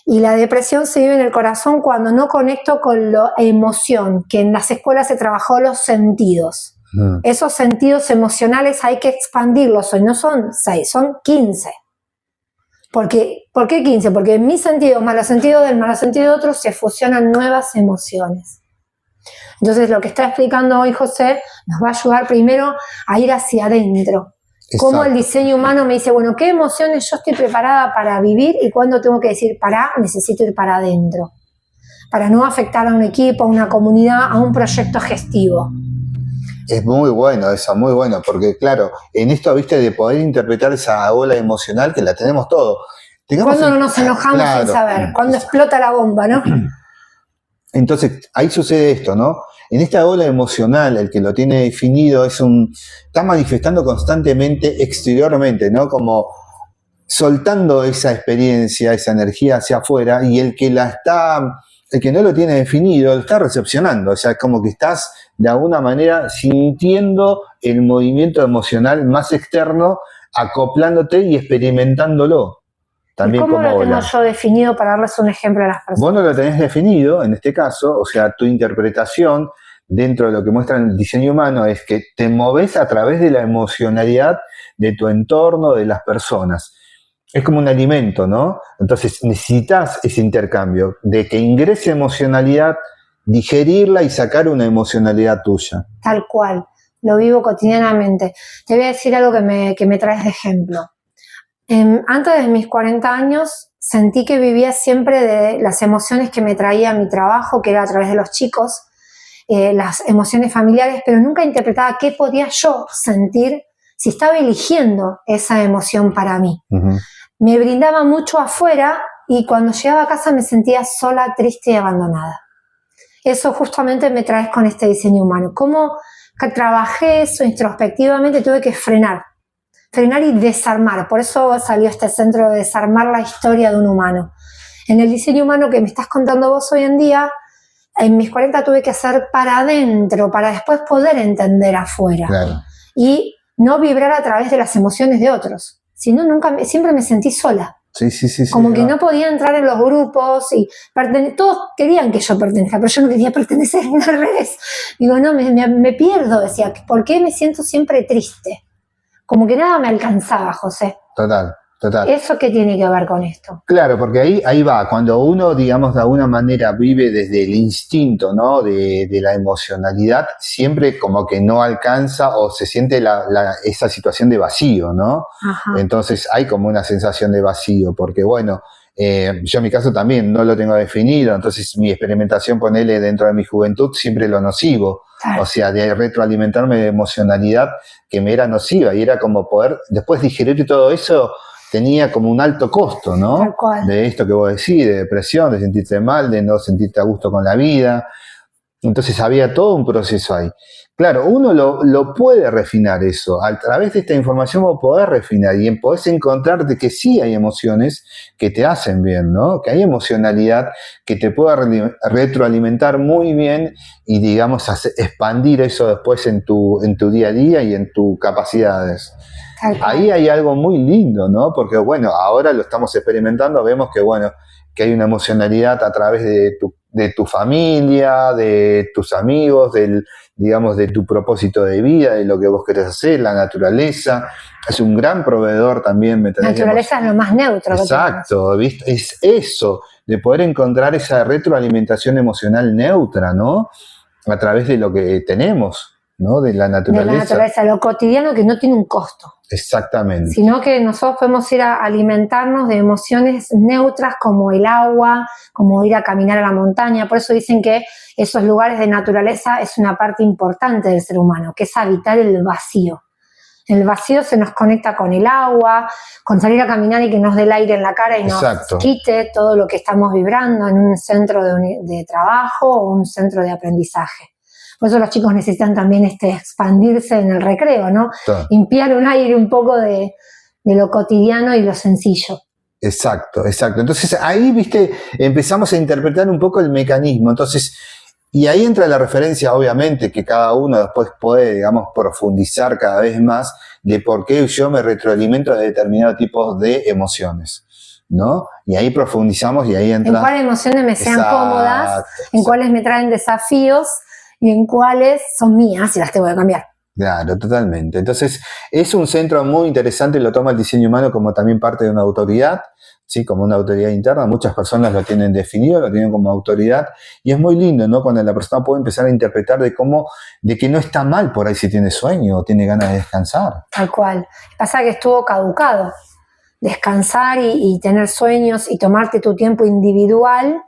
y la depresión se vive en el corazón cuando no conecto con la emoción, que en las escuelas se trabajó los sentidos. Esos sentidos emocionales hay que expandirlos, hoy no son 6, son 15. ¿Por qué 15? Porque en mi sentido más los sentidos del más los sentidos de otros se fusionan nuevas emociones. Entonces lo que está explicando hoy José nos va a ayudar primero a ir hacia adentro. Cómo el diseño humano me dice, bueno, ¿qué emociones yo estoy preparada para vivir y cuándo tengo que decir, necesito ir para adentro? Para no afectar a un equipo, a una comunidad, a un proyecto gestivo. Es muy bueno eso, muy bueno, porque claro, en esto, viste, de poder interpretar esa ola emocional que la tenemos todo. Cuando no nos enojamos sin saber, cuando explota la bomba, ¿no? Entonces, ahí sucede esto, ¿no? En esta ola emocional, el que lo tiene definido está manifestando constantemente exteriormente, ¿no? Como soltando esa experiencia, esa energía hacia afuera, y el que no lo tiene definido, lo está recepcionando, o sea, como que estás de alguna manera sintiendo el movimiento emocional más externo, acoplándote y experimentándolo. También ¿Y cómo como lo tengo yo definido para darles un ejemplo a las personas? Vos no lo tenés definido, en este caso, o sea, tu interpretación dentro de lo que muestra el diseño humano es que te moves a través de la emocionalidad de tu entorno, de las personas. Es como un alimento, ¿no? Entonces necesitas ese intercambio de que ingrese emocionalidad, digerirla y sacar una emocionalidad tuya. Tal cual, lo vivo cotidianamente. Te voy a decir algo que me traes de ejemplo. Antes de mis 40 años sentí que vivía siempre de las emociones que me traía mi trabajo, que era a través de los chicos, las emociones familiares, pero nunca interpretaba qué podía yo sentir si estaba eligiendo esa emoción para mí. Uh-huh. Me brindaba mucho afuera y cuando llegaba a casa me sentía sola, triste y abandonada. Eso justamente me traes con este diseño humano. Cómo trabajé eso introspectivamente, tuve que frenar y desarmar. Por eso salió este centro de desarmar la historia de un humano. En el diseño humano que me estás contando vos hoy en día, en mis 40 tuve que hacer para adentro, para después poder entender afuera. Claro. Y no vibrar a través de las emociones de otros. Si no, siempre me sentí sola. Sí. Como que no podía entrar en los grupos y todos querían que yo pertenezca, pero yo no quería pertenecer, al revés. Digo, no, me pierdo, decía, ¿por qué me siento siempre triste? Como que nada me alcanzaba, José. Total. Total. ¿Eso qué tiene que ver con esto? Claro, porque ahí va, cuando uno, digamos, de alguna manera vive desde el instinto, ¿no? De la emocionalidad, siempre como que no alcanza o se siente esa situación de vacío, ¿no? Ajá. Entonces hay como una sensación de vacío, porque bueno, yo en mi caso también no lo tengo definido, entonces mi experimentación, ponele dentro de mi juventud, siempre lo nocivo. Claro. O sea, de retroalimentarme de emocionalidad que me era nociva y era como poder, después digerir todo eso, tenía como un alto costo, ¿no? Tal cual. De esto que vos decís, de depresión, de sentirte mal, de no sentirte a gusto con la vida. Entonces había todo un proceso ahí. Claro, uno lo puede refinar eso. A través de esta información vos podés refinar y podés encontrarte que sí hay emociones que te hacen bien, ¿no? Que hay emocionalidad que te pueda retroalimentar muy bien y, digamos, expandir eso después en tu día a día y en tus capacidades. Ahí hay algo muy lindo, ¿no? Porque, bueno, ahora lo estamos experimentando, vemos que, bueno, que hay una emocionalidad a través de tu familia, de tus amigos, digamos, de tu propósito de vida, de lo que vos querés hacer, la naturaleza. Es un gran proveedor también. La naturaleza es lo más neutro. Exacto, ¿viste? Es eso, de poder encontrar esa retroalimentación emocional neutra, ¿no? A través de lo que tenemos, ¿no? De la naturaleza. De la naturaleza, lo cotidiano que no tiene un costo. Exactamente. Sino que nosotros podemos ir a alimentarnos de emociones neutras como el agua, como ir a caminar a la montaña. Por eso dicen que esos lugares de naturaleza es una parte importante del ser humano, que es habitar el vacío. El vacío se nos conecta con el agua, con salir a caminar y que nos dé el aire en la cara y nos quite todo lo que estamos vibrando en un centro de trabajo o un centro de aprendizaje. Por eso los chicos necesitan también expandirse en el recreo, ¿no? Claro. Limpiar un aire un poco de lo cotidiano y lo sencillo. Exacto, exacto. Entonces ahí, viste, empezamos a interpretar un poco el mecanismo. Entonces, y ahí entra la referencia, obviamente, que cada uno después puede, digamos, profundizar cada vez más de por qué yo me retroalimento de determinados tipos de emociones, ¿no? Y ahí profundizamos y ahí entra... En cuáles emociones me sean cómodas, en cuáles me traen desafíos y en cuáles son mías y las tengo que cambiar. Claro, totalmente. Entonces, es un centro muy interesante, lo toma el diseño humano como también parte de una autoridad, ¿sí? Como una autoridad interna. Muchas personas lo tienen definido, lo tienen como autoridad, y es muy lindo, ¿no? Cuando la persona puede empezar a interpretar de que no está mal por ahí si tiene sueño o tiene ganas de descansar. Tal cual. Pasa que estuvo caducado. Descansar y tener sueños y tomarte tu tiempo individual,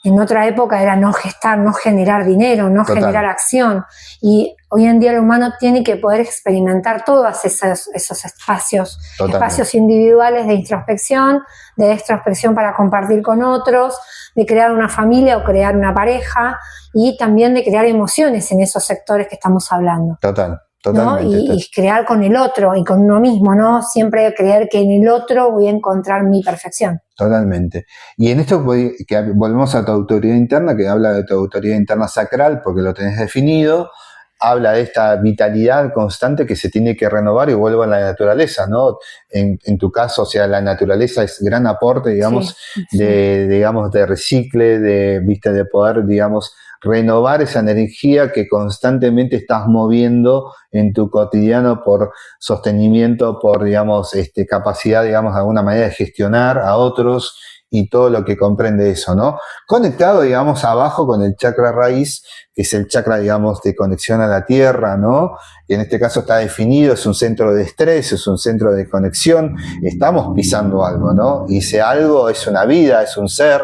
en otra época era no gestar, no generar dinero, no generar acción. Y hoy en día el humano tiene que poder experimentar todos esos espacios individuales de introspección, de extrospección para compartir con otros, de crear una familia o crear una pareja y también de crear emociones en esos sectores que estamos hablando. Totalmente. ¿No? Y crear con el otro y con uno mismo, ¿no? Siempre creer que en el otro voy a encontrar mi perfección. Totalmente. Y en esto que volvemos a tu autoridad interna, que habla de tu autoridad interna sacral, porque lo tenés definido, habla de esta vitalidad constante que se tiene que renovar y vuelvo a la naturaleza, ¿no? En tu caso, o sea, la naturaleza es gran aporte, digamos, de recicle, de poder, digamos, renovar esa energía que constantemente estás moviendo en tu cotidiano por sostenimiento, por, digamos, capacidad, digamos, de alguna manera de gestionar a otros y todo lo que comprende eso, ¿no? Conectado, digamos, abajo con el chakra raíz, que es el chakra, digamos, de conexión a la tierra, ¿no? Y en este caso está definido, es un centro de estrés, es un centro de conexión, estamos pisando algo, ¿no? Y ese algo es una vida, es un ser.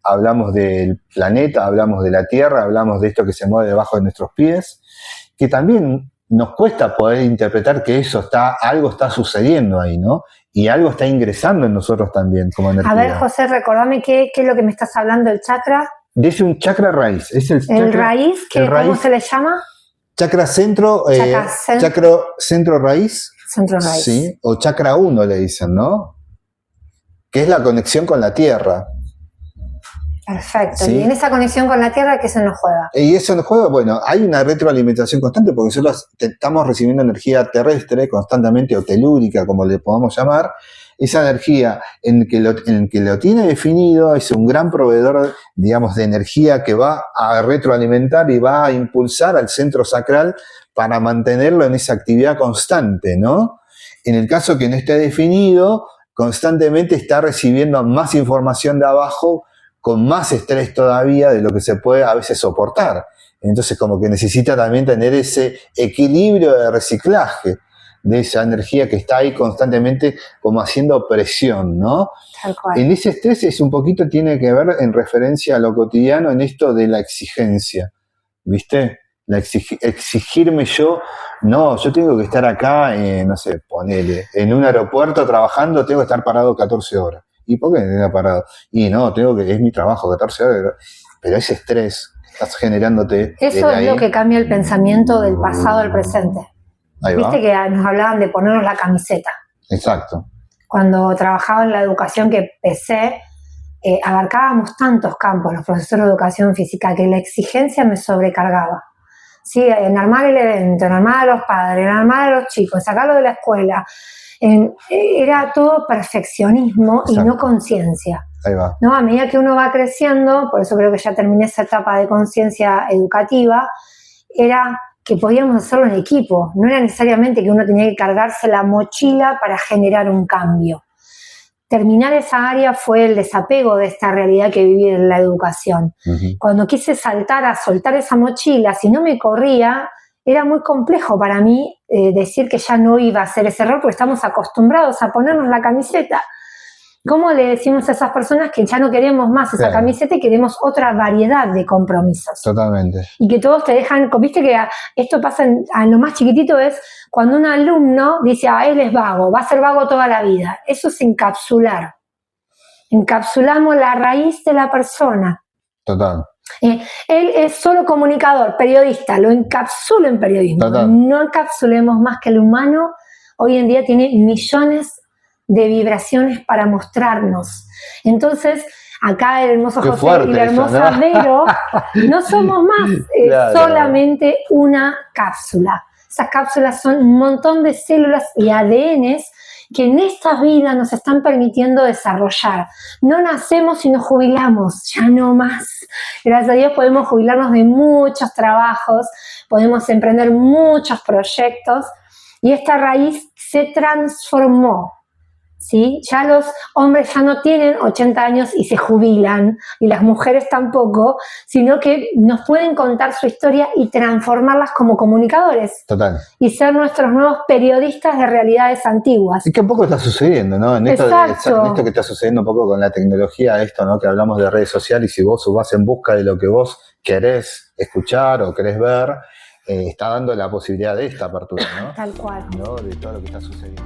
Hablamos del planeta, hablamos de la Tierra, hablamos de esto que se mueve debajo de nuestros pies, que también nos cuesta poder interpretar que algo está sucediendo ahí, ¿no? Y algo está ingresando en nosotros también como energía. A ver, José, recordame qué es lo que me estás hablando del chakra. Es un chakra raíz. Es el chakra, raíz, ¿cómo se le llama? Chakra centro, centro raíz. Centro raíz. Sí, o chakra 1 le dicen, ¿no? Que es la conexión con la Tierra. Perfecto. ¿Sí? Y en esa conexión con la Tierra, ¿qué se nos juega? Y eso nos juega, bueno, hay una retroalimentación constante porque nosotros estamos recibiendo energía terrestre constantemente o telúrica, como le podamos llamar. Esa energía en que lo tiene definido es un gran proveedor, digamos, de energía que va a retroalimentar y va a impulsar al centro sacral para mantenerlo en esa actividad constante, ¿no? En el caso que no esté definido, constantemente está recibiendo más información de abajo, con más estrés todavía de lo que se puede a veces soportar. Entonces como que necesita también tener ese equilibrio de reciclaje de esa energía que está ahí constantemente como haciendo presión, ¿no? Tal cual. En ese estrés es un poquito, tiene que ver en referencia a lo cotidiano, en esto de la exigencia, ¿viste? Exigirme yo, no, yo tengo que estar acá, no sé, ponele, en un aeropuerto trabajando, tengo que estar parado 14 horas. ¿Y por qué no parado? Y no, es mi trabajo, 14 horas, pero ese estrés que estás generándote. Eso es lo que cambia el pensamiento del pasado al presente. Ahí va. Viste que nos hablaban de ponernos la camiseta. Exacto. Cuando trabajaba en la educación que empecé, abarcábamos tantos campos, los profesores de educación física, que la exigencia me sobrecargaba. Sí, en armar el evento, en armar a los padres, en armar a los chicos, en sacarlo de la escuela. Era todo perfeccionismo. Exacto. Y no conciencia. Ahí va. ¿No? A medida que uno va creciendo, por eso creo que ya terminé esa etapa de conciencia educativa, era que podíamos hacerlo en equipo. No era necesariamente que uno tenía que cargarse la mochila para generar un cambio. Terminar esa área fue el desapego de esta realidad que viví en la educación. Uh-huh. Cuando quise soltar esa mochila, si no me corría, era muy complejo para mí decir que ya no iba a hacer ese error, porque estamos acostumbrados a ponernos la camiseta. ¿Cómo le decimos a esas personas que ya no queremos más esa camiseta y queremos otra variedad de compromisos? Totalmente. Y que todos te dejan, viste que esto pasa a lo más chiquitito, es cuando un alumno dice, él es vago, va a ser vago toda la vida. Eso es encapsular. Encapsulamos la raíz de la persona. Total. Él es solo comunicador, periodista, lo encapsulo en periodismo. Total. No encapsulemos más que el humano. Hoy en día tiene millones de vibraciones para mostrarnos. Entonces, acá el hermoso Qué José y la hermosa Vero no somos más solamente una cápsula. Esas cápsulas son un montón de células y ADNs que en esta vida nos están permitiendo desarrollar. No nacemos y nos jubilamos, ya no más. Gracias a Dios podemos jubilarnos de muchos trabajos, podemos emprender muchos proyectos y esta raíz se transformó. ¿Sí? Ya los hombres ya no tienen 80 años y se jubilan, y las mujeres tampoco, sino que nos pueden contar su historia y transformarlas como comunicadores. Total. Y ser nuestros nuevos periodistas de realidades antiguas. Es que un poco está sucediendo, ¿no? En esto que está sucediendo un poco con la tecnología, esto, ¿no? Que hablamos de redes sociales, y si vos vas en busca de lo que vos querés escuchar o querés ver, está dando la posibilidad de esta apertura, ¿no? Tal cual. ¿No? De todo lo que está sucediendo.